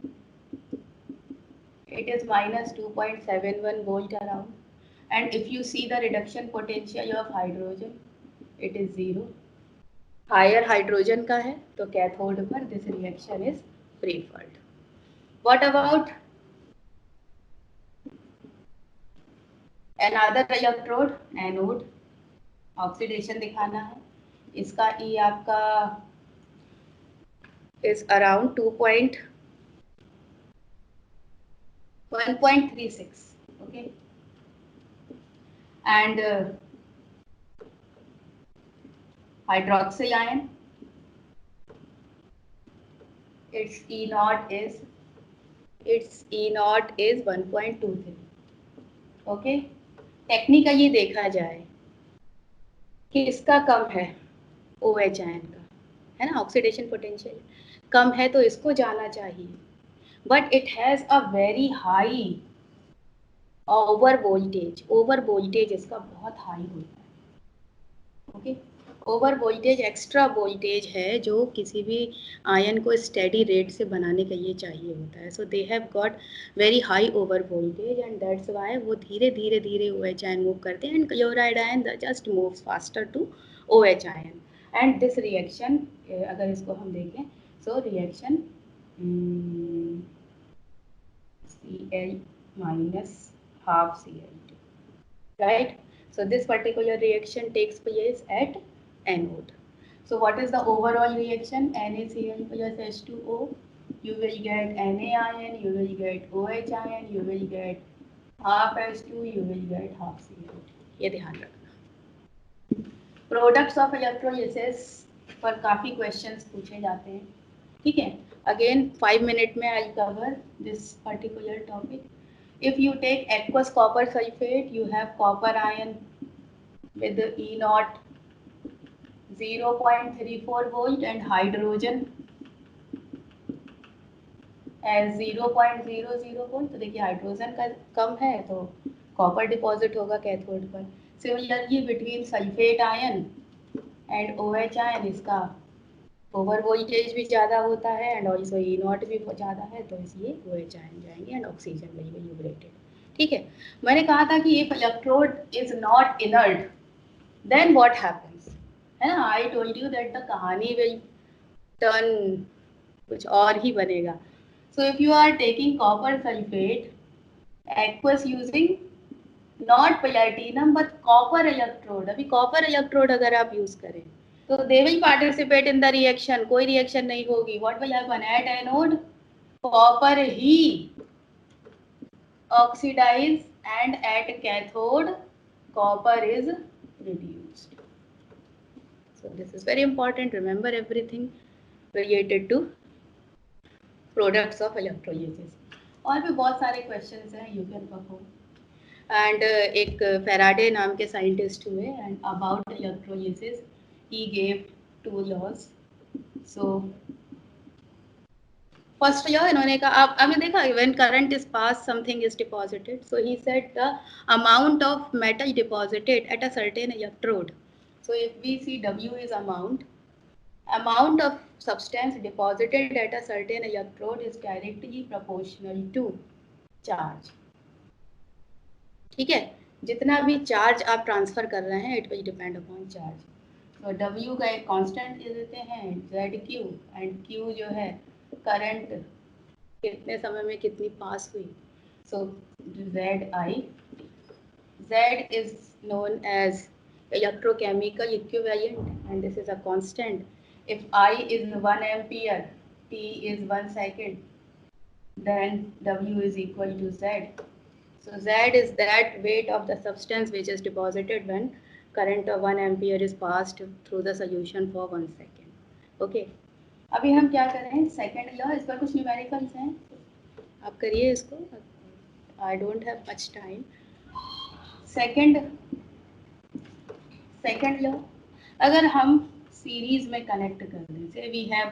it is minus 2.71 volt around, and if you see the reduction potential of hydrogen, it is 0. Higher hydrogen का है तो cathode पर this reaction is preferred. What about another electrode, anode? Oxidation दिखाना है, इसका E आपका is around 1.36, okay, and hydroxyl ion, its E naught is 1.23. okay, technically देखा जाए कि इसका कम है OH आयन का, है ना, ऑक्सीडेशन पोटेंशियल कम है तो इसको जाना चाहिए, but it has a very high over voltage इसका बहुत हाई होता है. Okay, over voltage extra voltage है जो किसी भी आयन को स्टेडी रेट से बनाने के लिए चाहिए होता है. So they have got very high over voltage and that's why वो धीरे धीरे OH आयन मूव करते हैं, and chloride ion just moves faster to OH ion. And this reaction, अगर इसको हम देखें, so reaction Cl minus half Cl2, right? So this particular reaction takes place at anode. So what is the overall reaction? NaCl plus H2O, you will get Na ion, you will get OH ion, you will get half H2, you will get half Cl2. ये ध्यान रखना. Products of electrolysis पर काफ़ी questions पूछे जाते हैं, ठीक है. Again 5 minutes में I'll cover this particular topic. If you take aqueous copper sulfate, you have copper ion with the E naught 0.34 volt and hydrogen as 0.00 volt. तो देखिए हाइड्रोजन का कम है तो कॉपर डिपॉजिट होगा कैथोड पर. Similarly between sulphate ion and OH ion इसका over voltage भी ज़्यादा होता है एंड ऑल्सो E नॉट भी ज़्यादा है, तो इसलिए OH आयन जाएंगे and oxygen will be liberated. ठीक है, मैंने कहा था कि if electrode is not inert then what happens, है ना. I told you that the कहानी विल टर्न कुछ और ही बनेगा. So if you are taking copper sulphate aqueous using not platinum but copper electrode, अभी कॉपर इलेक्ट्रोड अगर आप यूज करें तो they will participate in the reaction, कोई रिएक्शन नहीं होगी. What will happen at anode, copper ही oxidise and at cathode copper is reduced. So this is very important. Remember everything related to products of electrolysis. और भी बहुत सारे questions हैं, you can perform. And एक Faraday नाम के scientist हुए and about electrolysis he gave 2 laws. So first law इन्होंने कहा, आप आपने देखा when current is passed something is deposited. So he said the amount of metal deposited at a certain electrode. So if we see W is amount of substance deposited at a certain electrode is directly proportional to charge. ठीक है, जितना भी charge आप transfer कर रहे हैं it will depend upon charge. तो W का एक कांस्टेंट दे देते हैं ZQ एंड Q जो है करंट कितने समय में कितनी पास हुई. सो ZI, Z is known as electrochemical equivalent, and this is a constant. If I is 1 ampere, T is 1 second, then W is equal to Z. So Z is that weight of the substance which is deposited when current of 1 ampere is passed through the solution for 1 second. Okay. अभी हम क्या करें, second law, इस पर कुछ numericals हैं, आप करिए इसको, I don't have much time. Second law, अगर हम सीरीज में कनेक्ट कर दें, से वी हैव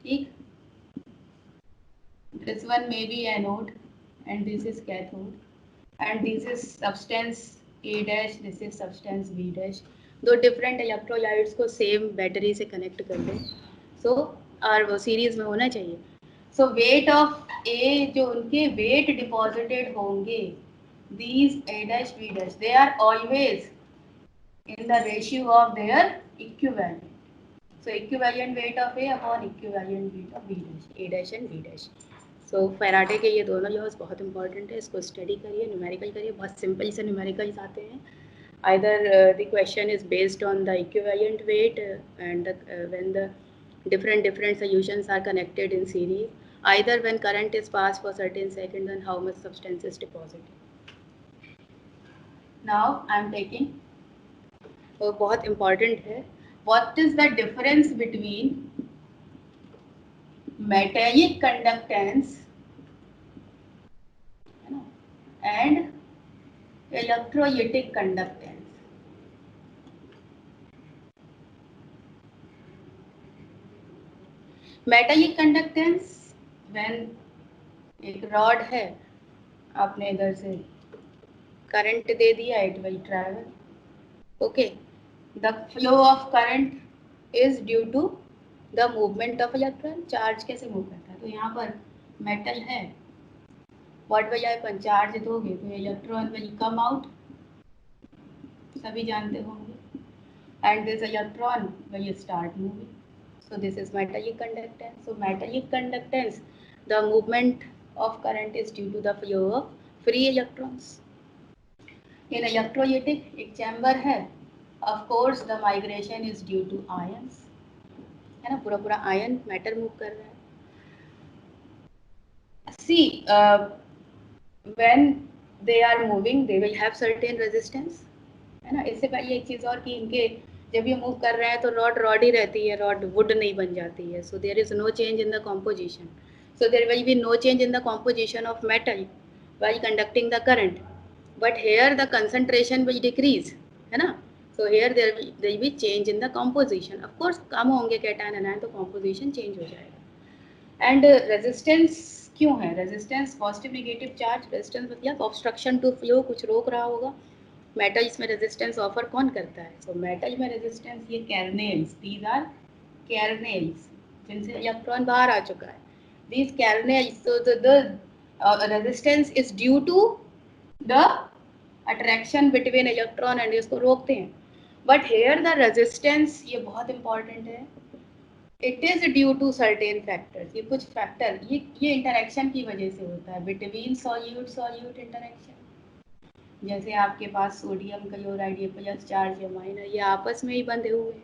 ठीक, this one may be anode and this is cathode, and this is substance A dash, this is substance B dash. दो different electrolytes को same battery से कनेक्ट कर दें, सो और वो सीरीज में होना चाहिए. सो वेट ऑफ ए, जो उनके वेट डिपॉजिटेड होंगे, these A dash B dash, they are always in the ratio of their equivalent. So equivalent weight of A upon equivalent weight of B dash, A dash and B dash. So Faraday के ये दोनों laws बहुत important है, इसको study करिए, numerical करिए, बहुत simple से न्यूमेरिकल्स आते हैं. Either the question is based on the equivalent weight and when the different solutions are connected in series, either when current is passed for certain seconds and how much substance is deposited. Now I am taking, वो बहुत important है, what is the difference between metallic conductance and electrolytic conductance? Metallic conductance, when एक rod है, आपने इधर से current दे दिया, it will travel. Okay, the flow of current is due to the movement of electron. Charge कैसे move करता है, तो यहाँ पर मेटल है, व्हाट विल हैपन, चार्ज दोगे तो इलेक्ट्रॉन विल कम आउट, सभी जानते होंगे, and this electron will start moving. So this is metallic conductance. So metallic conductance, the movement of current is due to the flow of free electrons. In electrolytic, एक chamber है, of course the migration is due to ions, है ना, पूरा पूरा ion matter move कर रहा है. See, when they are moving, they will have certain resistance, है ना. इससे पहले एक चीज़ और कि इनके जब ये मूव कर रहे हैं तो रॉड ही रहती है, रॉड वुड नहीं बन जाती है. So there is no change in the composition. So there will be no change in the composition of metal while conducting the current, but here the concentration will decrease, है ना. So here there will be change in the composition. Of course कम होंगे cation anion तो composition change हो जाएगा. And resistance क्यों है, resistance positive negative charge, resistance मतलब obstruction to flow, कुछ रोक रहा होगा. मेटल्स में रेजिस्टेंस ऑफर कौन करता है, सो मेटल में रेजिस्टेंस ये कैरनेल्स, दीज आर कैरनेल्स जिनसे इलेक्ट्रॉन बाहर आ चुका है. These kernels, so the resistance is due to the attraction between electron and, इसको रोकते हैं. बट हेयर द रेजिस्टेंस, ये बहुत इंपॉर्टेंट है, it is due to certain factors. ये कुछ फैक्टर, ये इंटरेक्शन की वजह से होता है बिटवीन सॉल्यूट इंटरेक्शन. जैसे आपके पास सोडियम क्लोराइड, ये प्लस चार्ज या माइनस, ये आपस में ही बंधे हुए हैं.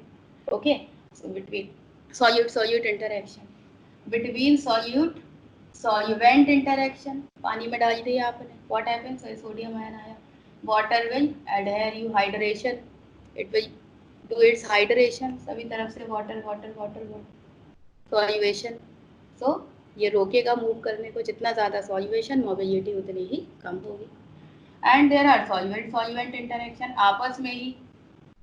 Okay, so between solute interaction, between solvent interaction, पानी में डाल दिया आपने, व्हाट हैपेंस, सोडियम आयन आया, water will adhere you, hydration, it will do its hydration, सभी तरफ से water water water water, solution. So ये रोकेगा मूव करने को, जितना ज़्यादा सॉल्यूशन, मोबिलिटी उतनी ही कम होगी. And there are solvent interaction, आपस में ही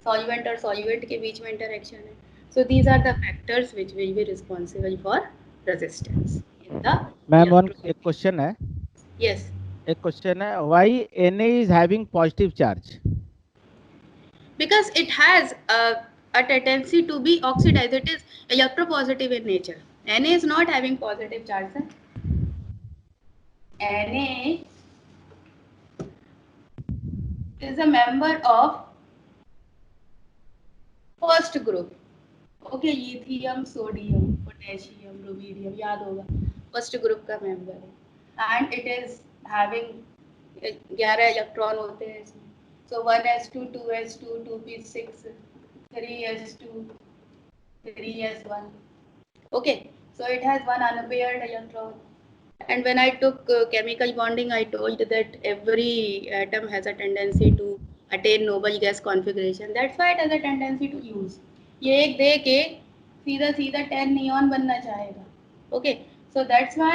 सॉल्वेंट और सॉल्वेंट के बीच में इंटरेक्शन है. So these are the factors which will be responsible for resistance in the. Ma'am एक क्वेश्चन है. यस, एक क्वेश्चन है, why Na is having positive charge? Because it has a tendency to be oxidized. It is electropositive in nature. Na is not having positive charge, sir. Na is a member of first group. Okay, lithium, sodium, potassium, rubidium, याद होगा, first group का member है, and it is having 11 electron होते हैं इसमें. So 1s2, 2s2, 2p6, 3s2, 3s1. Okay, so it has one unpaired electron. And when I took chemical bonding, I told that every atom has a tendency to attain noble gas configuration. That's why it has a tendency to use. ये एक दे के सीधा सीधा 10 neon बनना चाहेगा. Okay, so that's why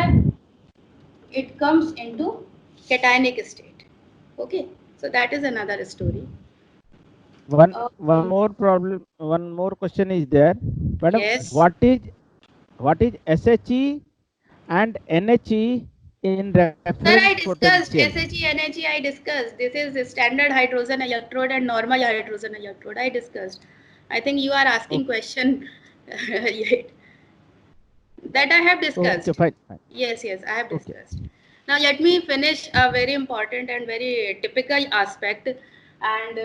it comes into cationic state. Okay, so that is another story. One more problem, one more question is there, madam. Yes. What is SHE and NHE in Sir, reference I discussed potential? SHE, NHE, I discussed. This is the standard hydrogen electrode and normal hydrogen electrode. I discussed. I think you are asking question yet. That I have discussed. Okay, fine. Yes, yes, I have Okay. discussed. Now let me finish a very important and very typical aspect, and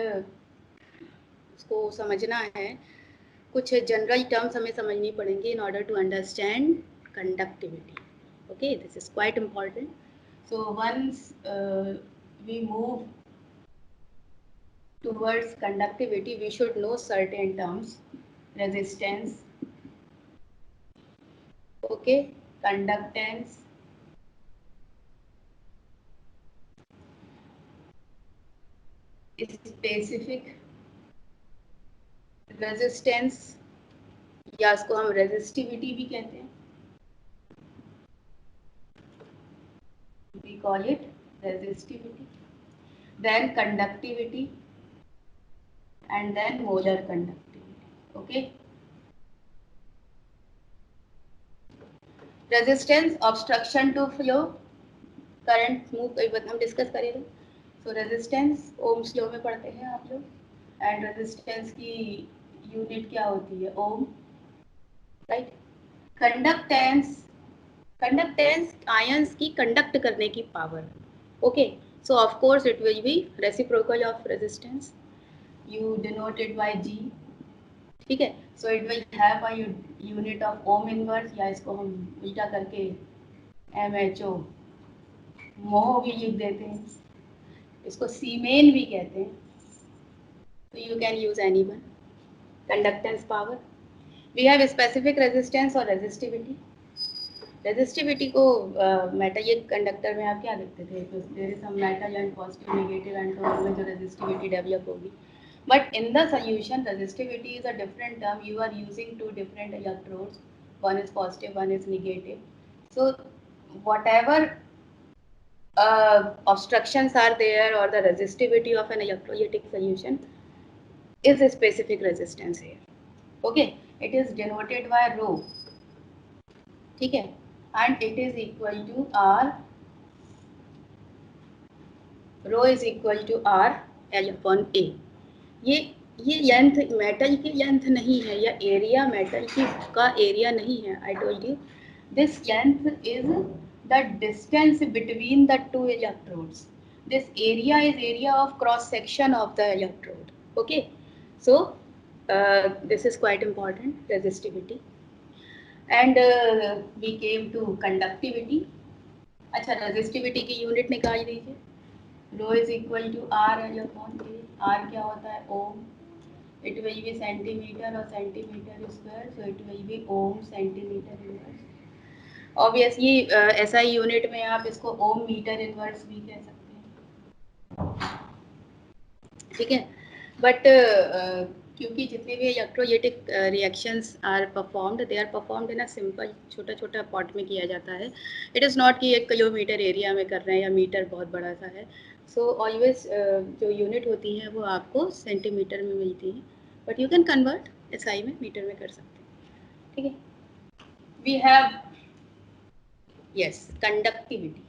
इसको समझना है. कुछ general terms हमें समझनी पड़ेंगे in order to understand conductivity. Okay, this is quite important. So once we move towards conductivity, we should know certain terms: resistance, okay, conductance, specific resistance, या इसको हम resistivity भी कहते हैं. We call it resistivity. Then conductivity, and then molar conductivity. Okay. Resistance, obstruction to flow, current move, हम discuss करेंगे. So resistance ohms law में पढ़ते हैं आप लोग, and resistance की यूनिट क्या होती है? ओम, राइट. कंडक्टेंस, कंडक्टेंस आयंस की कंडक्ट करने की power. Okay, so of course it will be reciprocal of resistance. You denote it by G. ठीक है. So it will have a unit of ohm inverse, या इसको हम उल्टा करके MHO मोह भी लिख देते हैं. इसको सीमेन भी कहते हैं. So you can use any one. Conductance power. We have specific resistance और resistivity. Resistivity को मेटल, ये कंडक्टर में आप क्या देखते थे? There is some metal and positive negative and तो उसमें जो रेजिस्टिविटी डेवलप होगी. But in the solution, resistivity is a different term. You are using two different electrodes. One is positive, one is negative. So whatever obstructions are there or the resistivity of an electrolytic solution is a specific resistance here. Okay, it is denoted by rho. ठीक है, and it is equal to R. Rho is equal to R L upon A. ये length metal की length नहीं है, या area metal की का area नहीं है. I told you this length is the distance between the two electrodes. This area is area of cross section of the electrode. Okay, so this is quite important, resistivity. And we came to conductivity. अच्छा, resistivity की unit निकाल दीजिए. Rho is equal to R L upon A. R क्या होता है? Ohm. It will be centimetre और centimetre square, so it will be ohm centimetre inverse. Obviously SI unit में आप इसको ओम मीटर इनवर्स भी कह सकते हैं. ठीक है, बट क्योंकि जितने भी electrolytic reactions are performed, they are performed in a simple छोटा छोटा पॉट में किया जाता है. इट इज़ नॉट कि 1 किलोमीटर एरिया में कर रहे हैं या मीटर बहुत बड़ा सा है. सो ऑलवेज जो यूनिट होती हैं वो आपको सेंटीमीटर में मिलती हैं, but you can convert SI में, मीटर में कर सकते हैं. ठीक है. We have yes conductivity.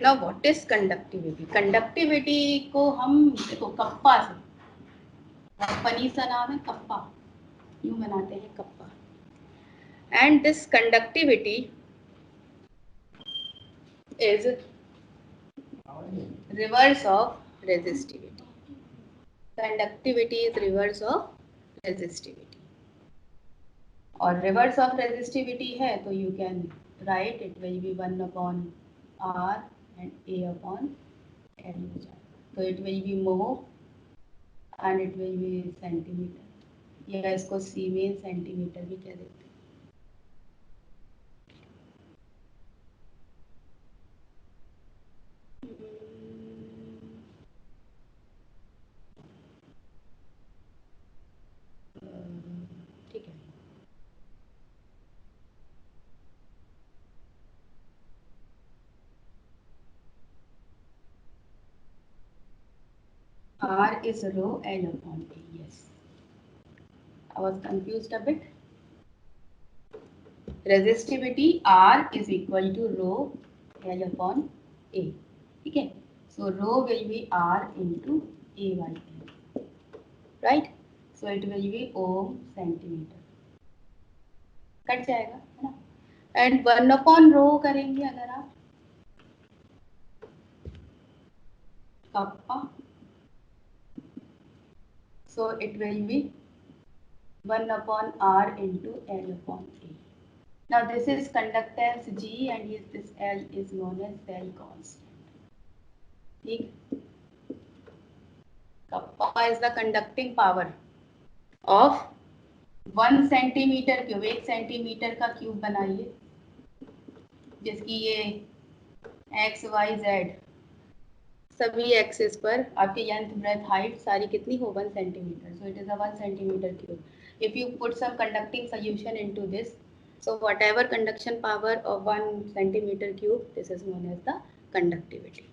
Now what is conductivity? Conductivity को हम देखो कप्पा से, कंपनी सा नाम है कप्पा, यूं बनाते हैं kappa. And this conductivity is reverse of resistivity. Conductivity is reverse of resistivity. और रिवर्स ऑफ रेजिस्टिविटी है तो you can write it will B 1/r and a/l हो जाए, तो it will B mho and it will be centimetre, या इसको सीमेन centimetre भी कह देते हैं। ठीक है, R is rho L/A. Yes, I was confused a bit. Resistivity R is equal to rho L/A. ठीक है, so rho will be R into A/L, right? So it will be ohm centimeter. Cut जाएगा है ना, and 1/rho करेंगे अगर आप kappa, so it will be 1/r into L/A. Now this is conductance G and this L is known as cell constant. ठीक, kappa is the conducting power of 1 centimetre cube, 1 centimetre का cube बनाइए जिसकी ये x Y Z सभी axis पर आपकी length breadth height सारी कितनी हो 1 centimetre, so it is a 1 centimetre cube. If you put some conducting solution into this, so whatever conduction power of 1 centimeter cube, this is known as the conductivity.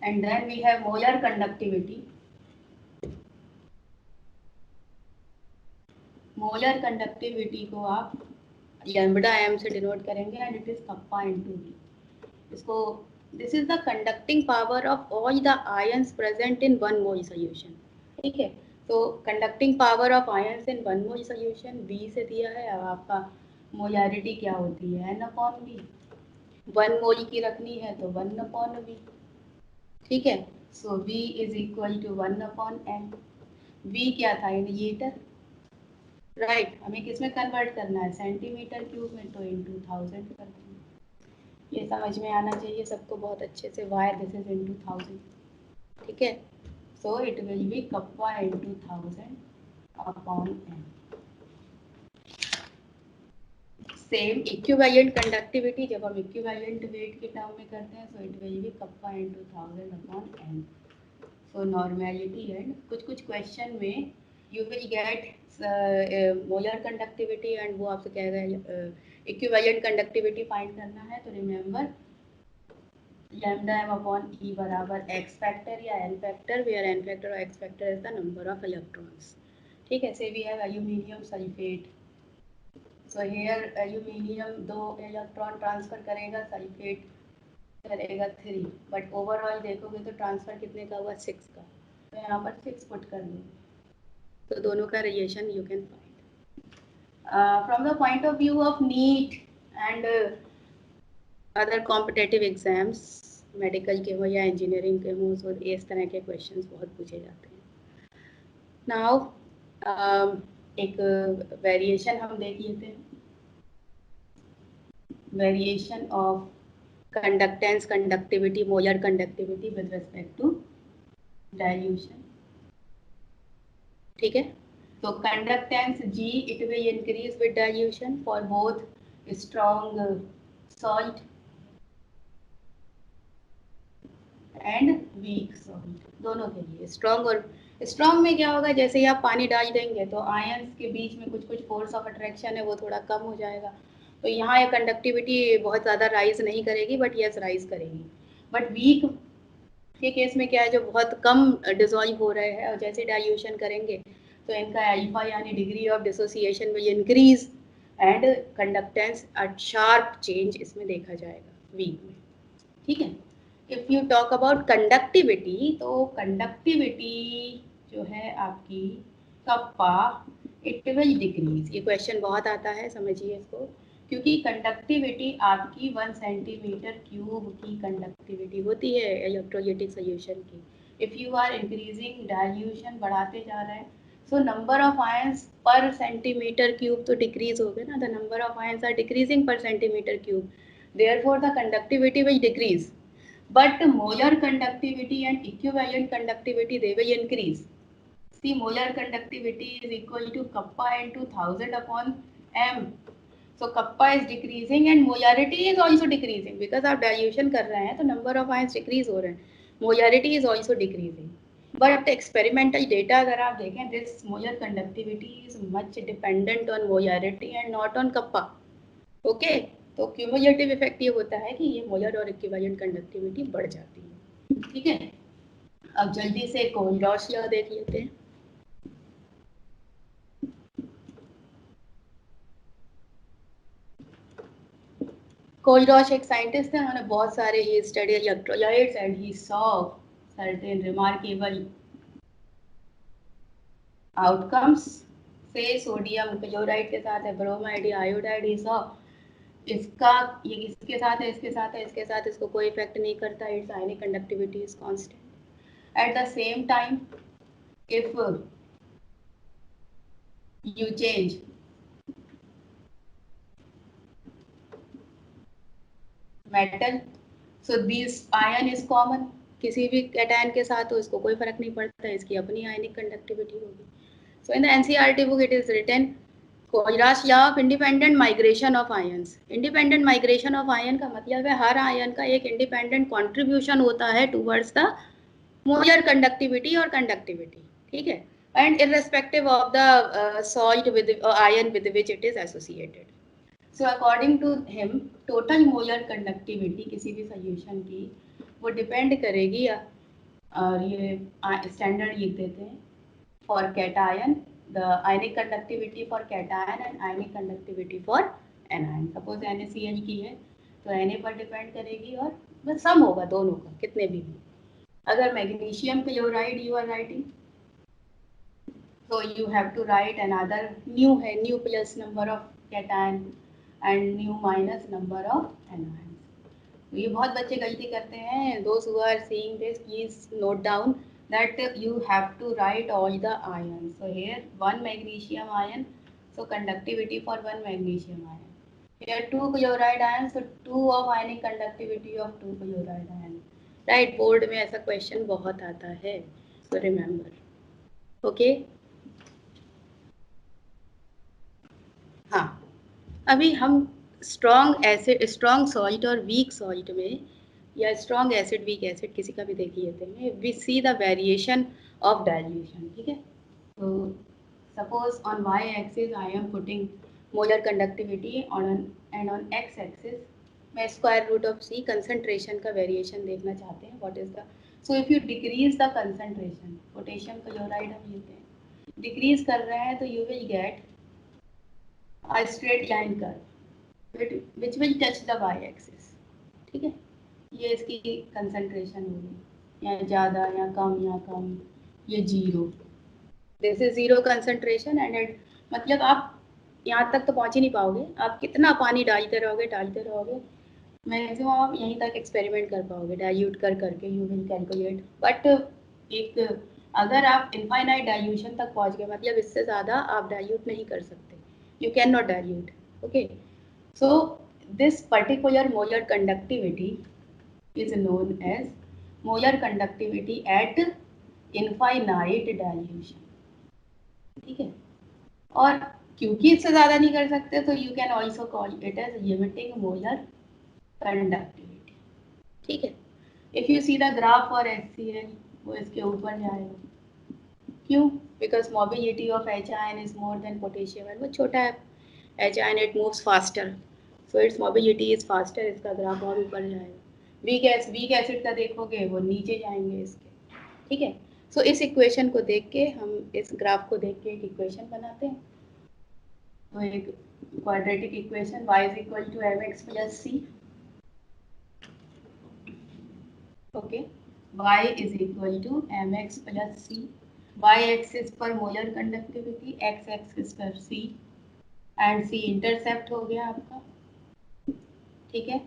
And then we have molar conductivity. Molar conductivity को आप lambda m से denote करेंगे and it is kappa into v. इसको this is the conducting power of all the ions present in 1 mole solution. ठीक है, तो conducting power of ions in 1 mole solution v से दिया है. अब आपका मोलारिटी क्या होती है n/v. 1 मोल की रखनी है तो 1/v. ठीक है, so v is equal to 1/m. v क्या था, इनिशिएटर, राइट. हमें किस में कन्वर्ट करना है, सेंटीमीटर क्यूब में, तो इंटू 1000 कर देंगे. ये समझ में आना चाहिए सबको बहुत अच्छे से, वाई दिस इज इंटू 1000. ठीक है, so it will be kappa into 1000/m. Same equivalent conductivity जब हम इक्विवेलेंट वेट के टर्म में करते हैं, so it will be kappa into 1000/m. So normality and कुछ क्वेश्चन में you will get molar conductivity and वो आपसे कहेगा इक्विवेलेंट कंडक्टिविटी फाइंड करना है, तो remember lambda m upon e बराबर x फैक्टर या n factor, where n factor और x factor is the number of electrons. ठीक है, say we have aluminium sulphate. So here aluminium 2 electron transfer करेगा, sulphate करेगा 3, बट ओवरऑल देखोगे तो transfer कितने का हुआ, 6 का. तो यहाँ पर 6 पुट कर देंगे, तो दोनों का relation you can find from the point of view of neat and other competitive exams, medical के हो या इंजीनियरिंग के हो, सो इस तरह के क्वेश्चंस बहुत पूछे जाते हैं. नाउ एक वेरिएशन हम देख लेते हैं, variation of conductance, conductivity, molar conductivity with respect to dilution. ठीक है, तो conductance G it will increase with dilution for both strong salt and weak salt. दोनों के लिए स्ट्रॉन्ग और स्ट्रॉन्ग में क्या होगा, जैसे ही आप पानी डाल देंगे तो आयंस के बीच में कुछ फोर्स ऑफ अट्रैक्शन है वो थोड़ा कम हो जाएगा. तो यहाँ ये कंडक्टिविटी बहुत ज़्यादा राइज नहीं करेगी, बट यस राइज करेगी. बट वीक के केस में क्या है, जो बहुत कम डिसॉल्व हो रहे हैं और जैसे डाइल्यूशन करेंगे तो इनका अल्फा यानी degree of dissociation will increase and conductance a sharp change इसमें देखा जाएगा वीक में. ठीक है, if you talk about conductivity, तो कंडक्टिविटी जो है आपकी कप्पा इट विल डिक्रीज. ये क्वेश्चन बहुत आता है, समझिए इसको, क्योंकि कंडक्टिविटी आपकी 1 सेंटीमीटर क्यूब की कंडक्टिविटी होती है इलेक्ट्रोलाइटिक सॉल्यूशन की. If you are increasing dilution, बढ़ाते जा रहे हैं, So number of ions per centimeter cube तो decrease हो गया ना, the number of ions are decreasing per centimeter cube, therefore the conductivity will decrease, but molar conductivity and equivalent conductivity they will increase. See, molar conductivity is equal to kappa into 1000 upon m. So kappa is decreasing and molarity is also decreasing because आप dilution कर रहे हैं तो number of ions decrease हो रहे हैं, molarity is also decreasing. But experimental data अगर आप देखें, this molar conductivity is much dependent on molarity and not on kappa. Okay, तो cumulative effect ये होता है कि ये molar और equivalent conductivity बढ़ जाती है. ठीक है, अब जल्दी से कोलरॉश लॉ देख लेते हैं. कोलरॉश एक साइंटिस्ट है, उन्होंने बहुत सारे ही study electrolytes and he saw certain remarkable outcomes. Say sodium chloride के साथ है ब्रोमाइड या आयोडाइड, ही सॉ इसका ये इसके साथ है, इसके साथ है, इसके साथ इसको कोई इफेक्ट नहीं करता, it's ionic conductivity is constant. At the same time if you change metal, so this ion is common, किसी भी कैटायन के साथ हो इसको कोई फर्क नहीं पड़ता, इसकी अपनी आयनिक कंडक्टिविटी होगी. So in the NCERT book it is written Kohlrausch law of independent migration of ions. Independent migration of ion का मतलब है हर आयन का एक इंडिपेंडेंट कंट्रीब्यूशन होता है टुवर्ड्स द मोलर कंडक्टिविटी और कंडक्टिविटी. ठीक है, and irrespective of the salt with ion with which it is associated. So according to him total molar conductivity किसी भी सोल्यूशन की वो डिपेंड करेगी, और ये स्टैंडर्ड लिख देते हैं for cation, the ionic conductivity for cation and ionic conductivity for anion. Suppose NaCl की है तो Na पर डिपेंड करेगी और बस सम होगा दोनों का कितने भी. अगर magnesium chloride you are writing तो you have to write another nu है, nu plus number of cation and nu minus number of anion. ये बहुत बच्चे गलती करते हैं. Those who are seeing this, please note down that you have to write all the ions. So here one magnesium ion, so conductivity for one magnesium ion. Here two chloride ions, so two of ionic conductivity of two chloride ion. Right, board में ऐसा question बहुत आता है, so remember. Okay. हाँ, अभी हम strong acid, strong salt और week salt में, या स्ट्रॉन्ग एसिड वीक एसिड किसी का भी देख लेते हैं, we see the variation of dilution. ठीक है, तो suppose on Y axis I am putting molar conductivity and on X axis मैं square root of C concentration का वेरिएशन देखना चाहते हैं. What is the, so if you decrease the concentration, potassium chloride हम लेते हैं, डिक्रीज कर रहे हैं तो you will get a straight line curve which will touch the y-axis. ठीक है, ये इसकी कंसंट्रेशन होगी, या ज़्यादा या कम, ये zero, this is zero concentration and मतलब आप यहाँ तक तो पहुँच ही नहीं पाओगे. आप कितना पानी डालते रहोगे मैक्सिमम आप यहीं तक एक्सपेरिमेंट कर पाओगे डाइल्यूट कर करके, यू विल कैलकुलेट. बट एक अगर आप इनफाइनाइट डाइल्यूशन तक पहुँच गए, मतलब इससे ज़्यादा आप डाइल्यूट नहीं कर सकते, you cannot dilute. Okay, so this particular molar conductivity is known as molar conductivity at infinite dilution. ठीक है, और क्योंकि इससे ज़्यादा नहीं कर सकते तो you can also call it as limiting molar conductivity. ठीक है, if you see the graph for HCl वो इसके ऊपर जाएगा. क्यों? Because mobility of H ion is more than potassium ion. वो छोटा है H ion, it moves faster, so its mobility is faster. इसका ग्राफ और ऊपर जाएगा. वीक एसिड का देखोगे वो नीचे जाएंगे इसके. ठीक है, सो इस इक्वेशन को देख के हम इस ग्राफ को देख के एक इक्वेशन बनाते हैं. तो एक quadratic equation y is equal to mx plus c. Okay, y is equal to mx plus c. y axis पर मोलर कंडक्टिविटी, x एक्सिस पर c, एंड c इंटरसेप्ट हो गया आपका. ठीक है,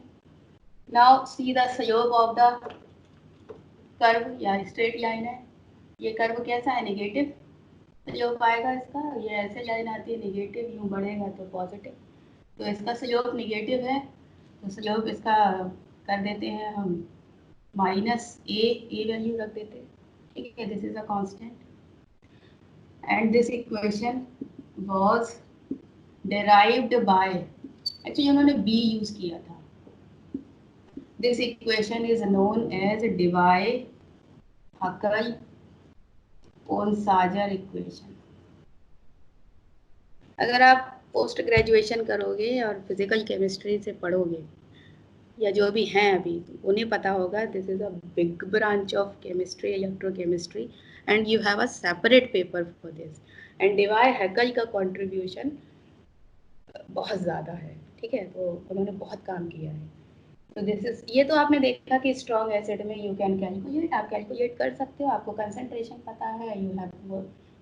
now see the slope of the curve, या straight line है. ये कर्व कैसा है? नेगेटिव. स्लोप आएगा इसका, ये ऐसे लाइन आती है नेगेटिव, यूँ बढ़ेगा तो पॉजिटिव, तो इसका स्लोप नेगेटिव है, तो स्लोप इसका कर देते हैं हम -a वैल्यू रख देते हैं, ठीक है, this is a constant and this equation was derived by, actually उन्होंने b यूज किया था, this equation is known as Debye-Huckel-Onsager equation. अगर आप पोस्ट ग्रेजुएशन करोगे और फिजिकल केमिस्ट्री से पढ़ोगे या जो भी हैं अभी, उन्हें पता होगा this is a big branch of chemistry, electrochemistry, and you have a separate paper for this, and Debye Huckel का कंट्रीब्यूशन बहुत ज़्यादा है, ठीक है, तो उन्होंने बहुत काम किया है। तो दिस इज, ये तो आपने देखा कि स्ट्रॉन्ग एसिड में यू कैन कैलकुलेट, आप कैलकुलेट कर सकते हो, आपको कंसंट्रेशन पता है,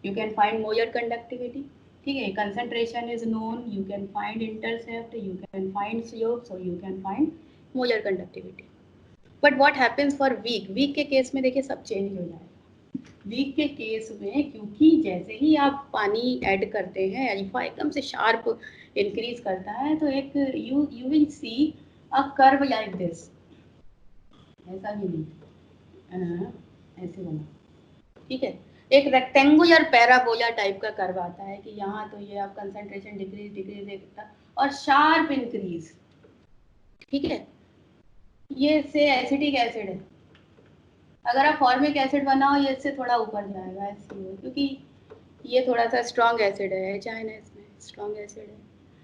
you can find molar conductivity, ठीक है, concentration is known, you can find intercept, you can find slope, so you can find molar conductivity. But what happens for weak, weak के केस में देखिए सब चेंज हो जाएगा। वीक के case में क्योंकि जैसे ही आप पानी ऐड करते हैं, अल्फा एकदम से शार्प इंक्रीज करता है, तो एक you will see a curve like this, ऐसा भी नहीं, ऐसे बना, ठीक है, एक रेक्टेंगुलर पैराबोला टाइप का कर्व आता है कि यहाँ तो ये आप कंसंट्रेशन डिक्रीज डिक्रीज देखता और शार्प इंक्रीज, ठीक है, ये से एसिटिक एसिड है, अगर आप फॉर्मिक एसिड बनाओ ये इससे थोड़ा ऊपर जाएगा इसलिए, क्योंकि ये थोड़ा सा स्ट्रॉन्ग एसिड है, चाइना इसमें स्ट्रॉन्ग एसिड है,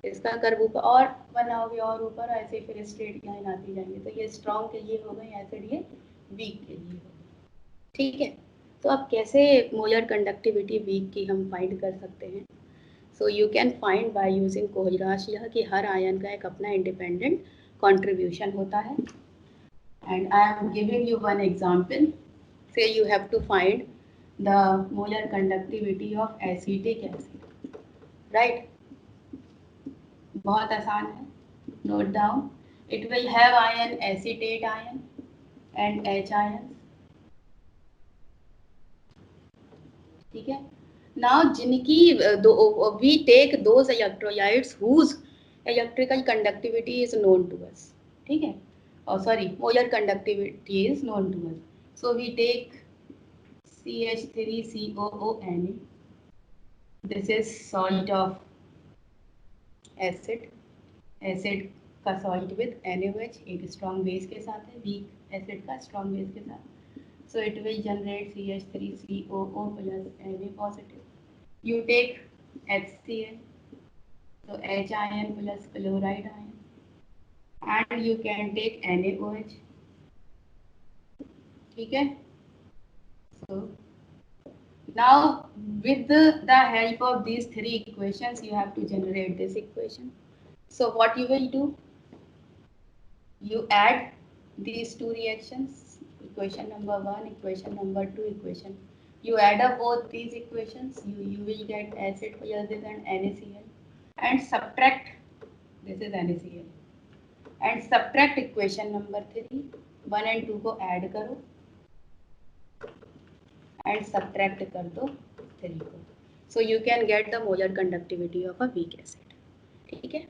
इसका कर्व ऊपर और बनाओगे और ऊपर, ऐसे फिर स्ट्रेट लाइन आती जाएंगे, तो ये स्ट्रॉन्ग के लिए हो गई एसिड, ये वीक के लिए हो गई, ठीक है। तो अब कैसे मोलर कंडक्टिविटी वीक की हम फाइंड कर सकते हैं, so you can find by using Kohlrausch यह कि हर आयन का एक अपना इंडिपेंडेंट कंट्रीब्यूशन होता है, and I am giving you one example. Say you have to find the molar conductivity of acetic acid, right? बहुत आसान है, note down. It will have ion acetate ion and H ions, ठीक है। Now जिनकी we take those electrolytes whose electrical conductivity is known to us, ठीक है, oh sorry, molar conductivity is known to us. So we take CH3COONA. This is salt of acid. Acid का salt with NaOH एक strong base के साथ है, weak acid का strong base के साथ. So it will generate CH3COO plus Na positive. You take HCl, so H ion plus chloride ion, and you can take NaOH, ठीक है। So now with the help of these three equations you have to generate this equation. So what you will do, you add these two reactions, equation number 1, equation number 2, equation, you add up both these equations, you will get acid plus this and NaCl, and subtract, this is NaCl, and subtract equation number 3, 1 and 2 को add करो and subtract कर दो 3 को, so you can get the molar conductivity of a weak acid, ठीक है।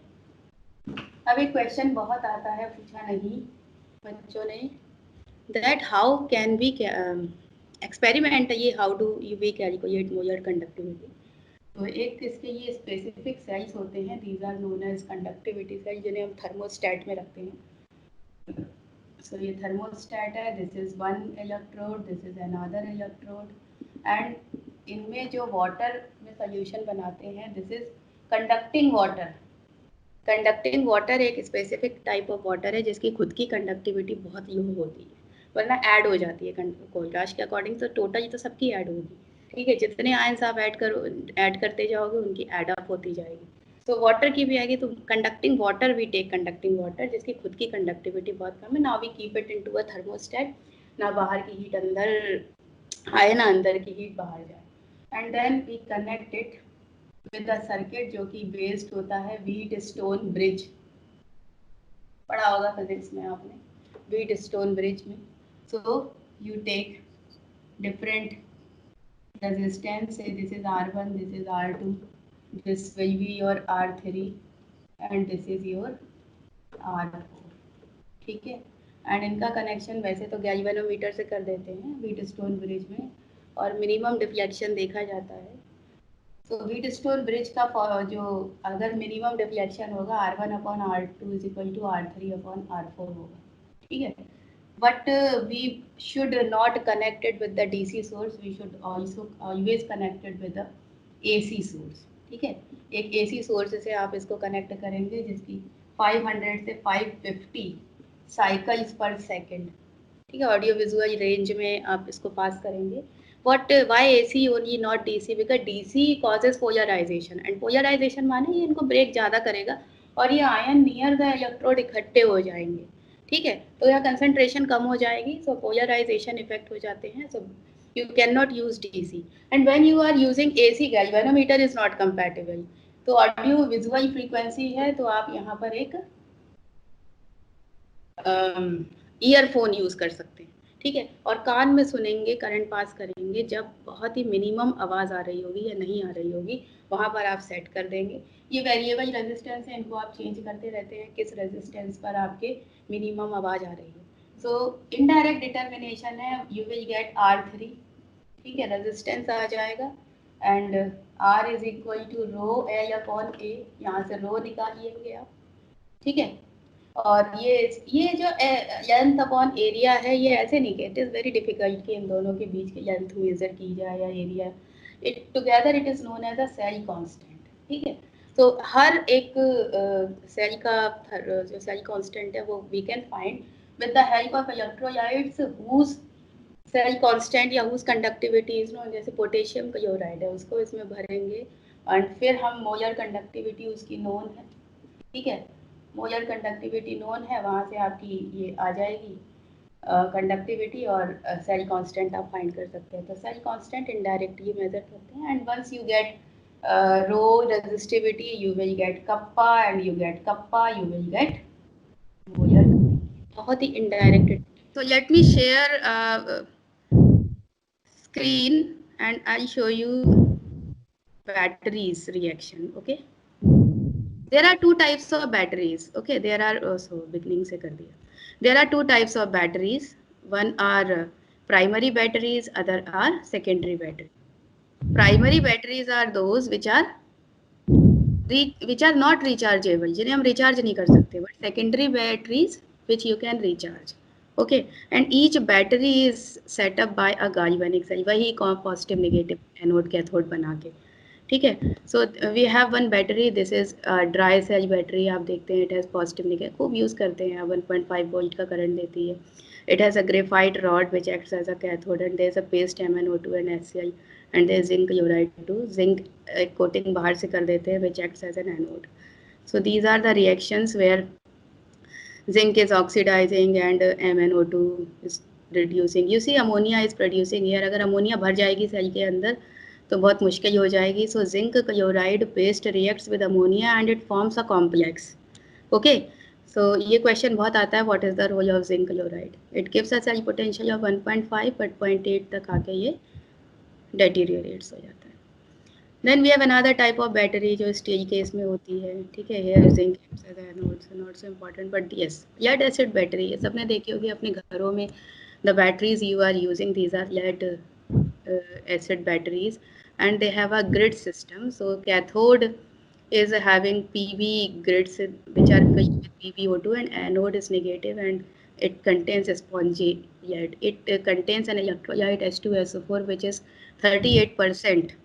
अभी question बहुत आता है, पूछा नहीं बच्चों ने, that how can we experiment, ये how do we calculate molar conductivity, तो एक इसके ये स्पेसिफिक सेल्स होते हैं, these are known as conductivity cells, जिन्हें हम थर्मोस्टेट में रखते हैं। So ये थर्मोस्टेट है, this is one electrode, this is another electrode, and इनमें जो वाटर में सोल्यूशन बनाते हैं, this is conducting water. Conducting water एक स्पेसिफिक टाइप ऑफ वाटर है जिसकी खुद की कंडक्टिविटी बहुत लो होती है, वरना ऐड हो जाती है कोहलराश के अकॉर्डिंग, तो टोटल तो सबकी ऐड होगी, ठीक है, जितने आयंस आप ऐड करते जाओगे उनकी ऐड अप होती जाएगी, तो वाटर की भी आएगी, तो conducting water we take conducting water जिसकी खुद की कंडक्टिविटी बहुत कम है, ना we keep it into a thermostat, ना बाहर की हीट अंदर आए ना अंदर की हीट बाहर जाए, and then we connect it with a circuit जो कि बेस्ड होता है व्हीटस्टोन ब्रिज, पढ़ा होगा फिजिक्स में आपने, व्हीटस्टोन ब्रिज में। So you take different resistance, say this is R1, this is R2, this will be your R3 and this is your R4, ठीक है. एंड इनका कनेक्शन वैसे तो गैल्वेनोमीटर से कर देते हैं व्हीटस्टोन ब्रिज में, और मिनिमम डिफ्लेक्शन देखा जाता है. तो व्हीटस्टोन ब्रिज का जो अगर मिनिमम डिफ्लेक्शन होगा R1/R2 is equal to R3/R4 होगा, ठीक है. But we should not connect it with the DC source. We should also always connect it with the AC source. ठीक है. एक AC source से आप इसको कनेक्ट करेंगे जिसकी 500 से 550 साइकिल्स पर सेकेंड, ठीक है, ऑडियो विजुअल रेंज में आप इसको पास करेंगे. What why AC only not DC? Because DC causes polarization and polarization माने ये इनको ब्रेक ज़्यादा करेगा और ये आयन नियर द इलेक्ट्रोड इकट्ठे हो जाएंगे, ठीक है. तो यहाँ कंसंट्रेशन कम हो जाएगी, सो पोलराइजेशन इफेक्ट हो जाते हैं. So you can not use DC and when you are using AC galvanometer is not compatible. तो ऑडियो विजुअल फ्रीक्वेंसी है तो आप यहाँ पर एक ईयरफोन यूज कर सकते हैं, ठीक है, और कान में सुनेंगे, करंट पास करेंगे जब बहुत ही मिनिमम आवाज़ आ रही होगी या नहीं आ रही होगी, वहाँ पर आप सेट कर देंगे. ये वेरिएबल रेजिस्टेंस है, इनको आप चेंज करते रहते हैं किस रेजिस्टेंस पर आपके मिनिमम आवाज़ आ रही है. सो इनडायरेक्ट डिटर्मिनेशन है, यू विल गेट R3, ठीक है, रेजिस्टेंस आ जाएगा and R is equal to rho L/A, यहाँ से रो निकालिएंगे आप, ठीक है. और ये जो लेंथ अपॉन एरिया है ये ऐसे नहीं, इट इज़ वेरी डिफिकल्ट कि इन दोनों के बीच की लेंथ मेजर की जाए या area, it together it is known as a cell constant, ठीक है. तो हर एक सेल का जो सेल कांस्टेंट है वो we can find with the help of electrolytes whose cell constant या हुज कंडक्टिविटी इज नोन. जैसे पोटेशियम क्लोराइड है उसको इसमें भरेंगे और फिर हम मोलर कंडक्टिविटी उसकी नोन है, ठीक है, मोलर कंडक्टिविटी नोन है, वहाँ से आपकी ये आ जाएगी कंडक्टिविटी और सेल कांस्टेंट आप फाइंड कर सकते हैं. तो सेल कांस्टेंट इनडायरेक्टली मेजर करते हैं and once you get rho resistivity you will get kappa and you get kappa you will get molar. बहुत ही indirect. So let me share screen and I'll show you batteries reaction. Okay, there are two types of batteries. Okay, there are so beginning से कर दिया. There are two types of batteries. One are primary batteries, other are secondary batteries. Primary batteries are those which are not rechargeable, जिन्हें हम recharge नहीं कर सकते. But secondary batteries which you can recharge. Okay, and each battery is set up by a galvanic cell. वही positive negative anode cathode बना के, ठीक है. So we have one battery. This is dry cell battery. आप देखते हैं it has positive negative, खूब use करते हैं. 1.5 वोल्ट का करंट देती है. It has a graphite rod which acts as a cathode and there is a paste MnO2 and HCl and there is zinc chloride too. Zinc coating बाहर से कर देते हैं which acts as an anode. So these are the reactions where zinc is oxidizing and MnO2 is reducing. You see ammonia is producing here. अगर ammonia भर जाएगी cell के अंदर तो बहुत मुश्किल हो जाएगी. So zinc chloride paste reacts with ammonia and it forms a complex. Okay, so ये question बहुत आता है, what is the role of zinc chloride? It gives a cell potential of 1.5 but 0.8 तक आके ये deteriorates हो जाता है. Then we have another type of battery जो steel case में होती है, ठीक है. Here zinc acts as anodes, not so important, but yes, lead acid battery ये सबने देखी होगी अपने घरों में. The batteries you are using, these are lead acid batteries and they have a grid system. So cathode is having PV grids which are filled with PbO2 and anode is negative and it contains a spongy lead. It contains an electrolyte H2SO4 which is 38%.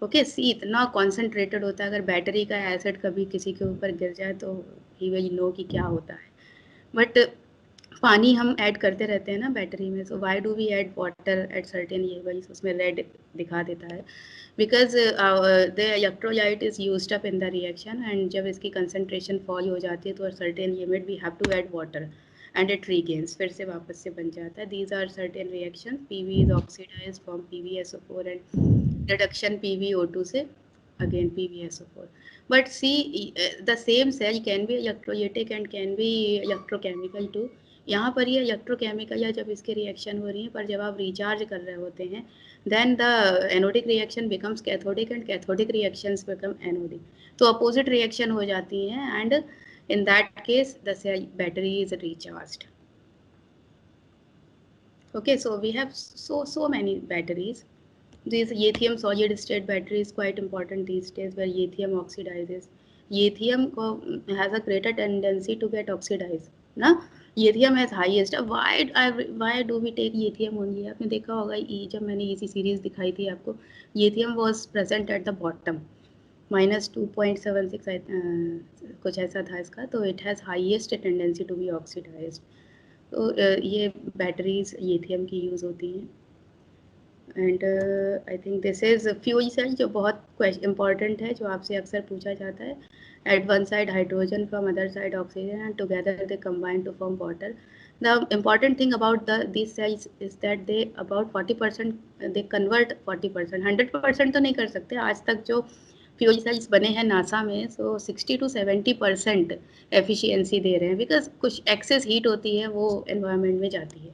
Okay, सी इतना concentrated होता है. अगर battery का acid कभी किसी के ऊपर गिर जाए तो ही विल नो कि क्या होता है. बट पानी हम ऐड करते रहते हैं ना बैटरी में. So why do we add water at certain levels, उसमें रेड दिखा देता है because the electrolyte is used up in the reaction and जब इसकी कंसनट्रेशन फॉल हो जाती है तो certain limit we have to add water and it regains, फिर से वापस से बन जाता है. These are certain reactions. PV is oxidized from PbSO4 and reduction PbO2 से again PbSO4. But see, the same cell can be electrolytic and can be electrochemical too. यहाँ पर ये इलेक्ट्रोकेमिकल या जब इसकी रिएक्शन हो रही है, पर जब आप रिचार्ज कर रहे होते हैं then the anodic reaction becomes cathodic and cathodic reactions become anodic, तो अपोजिट रिएक्शन हो जाती है and in that case the cell battery is recharged. Okay, so we have so many batteries. This lithium solid state battery is quite important these days, where lithium oxidizes. Lithium has a greater tendency to get oxidized. ना lithium has highest. Why do we take lithium only? आपने देखा होगा जब मैंने इसी series दिखाई थी आपको, lithium was present at the bottom -2.76 कुछ ऐसा था इसका, तो it has highest tendency to be oxidized. तो ये बैटरीज लिथियम की यूज़ होती हैं. And I think this is fuel cell, जो बहुत इम्पॉर्टेंट है, जो आपसे अक्सर पूछा जाता है. At one side hydrogen from other side oxygen and together they combine to form water. The important thing about this cells is that they about 40% they convert 40%. 100% तो नहीं कर सकते. आज तक जो फ्यूल सेल्स बने हैं नासा में, सो 60 to 70% एफिशिएंसी दे रहे हैं, बिकॉज कुछ एक्सेस हीट होती है वो एनवायरनमेंट में जाती है.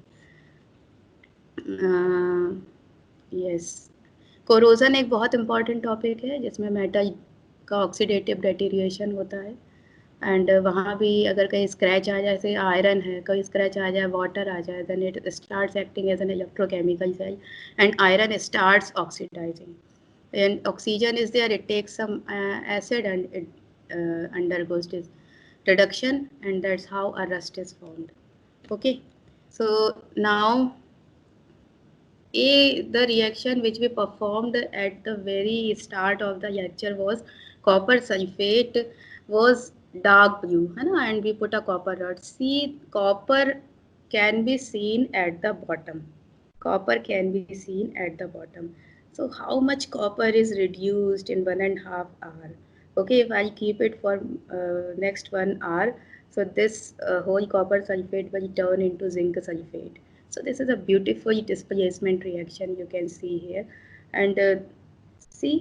यस, कोरोजन एक बहुत इंपॉर्टेंट टॉपिक है जिसमें मेटल का ऑक्सीडेटिव डेटीरिएशन होता है. एंड वहाँ भी अगर कहीं स्क्रैच आ जाए, जैसे आयरन है, कहीं स्क्रैच आ जाए, वाटर आ जाए, then it starts acting as an electrochemical cell and iron starts oxidizing. And oxygen is there, it takes some acid and it undergoes this reduction, and that's how a rust is formed. Okay, so now the reaction which we performed at the very start of the lecture was copper sulfate was dark blue, है ना, and we put a copper rod. See, copper can be seen at the bottom. Copper can be seen at the bottom. So how much copper is reduced in 1.5 hour? Okay, if I keep it for next 1 hour, so this whole copper sulfate will turn into zinc sulfate. So this is a beautiful displacement reaction you can see here. And see,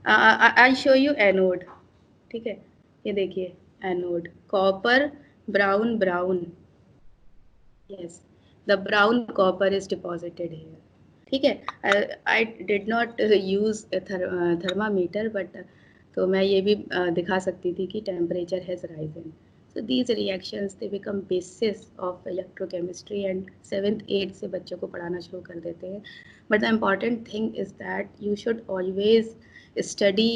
I'll show you anode. ठीक है, ये देखिए anode, copper brown. Yes, the brown copper is deposited here. ठीक है. I did not use thermometer, but तो मैं ये भी दिखा सकती थी कि temperature has Ryzen. So these reactions they become basis of electrochemistry, and 7th 8th से बच्चों को पढ़ाना शुरू कर देते हैं. But the important thing is that you should always study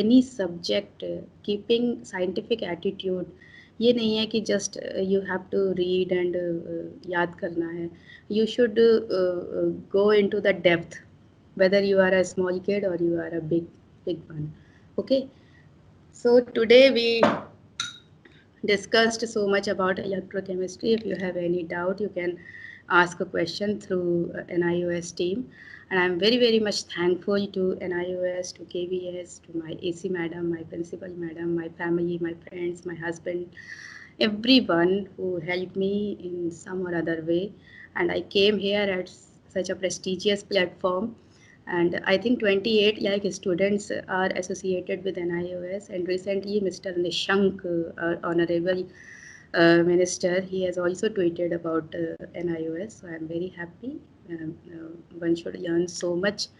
any subject keeping scientific attitude. ये नहीं है कि just you have to read and याद करना है. You should go into the depth, whether you are a small kid or you are a big one. Okay, so today we discussed so much about electrochemistry. If you have any doubt, you can ask a question through NIOS team, and I'm very much thankful to NIOS, to KVS, to my AC madam, my principal madam, my family, my friends, my husband, everyone who helped me in some or other way. And I came here at such a prestigious platform, and I think 28 like students are associated with NIOS, and recently Mr. Nishank, honorable minister, he has also tweeted about NIOS, so I am very happy. One should learn so much.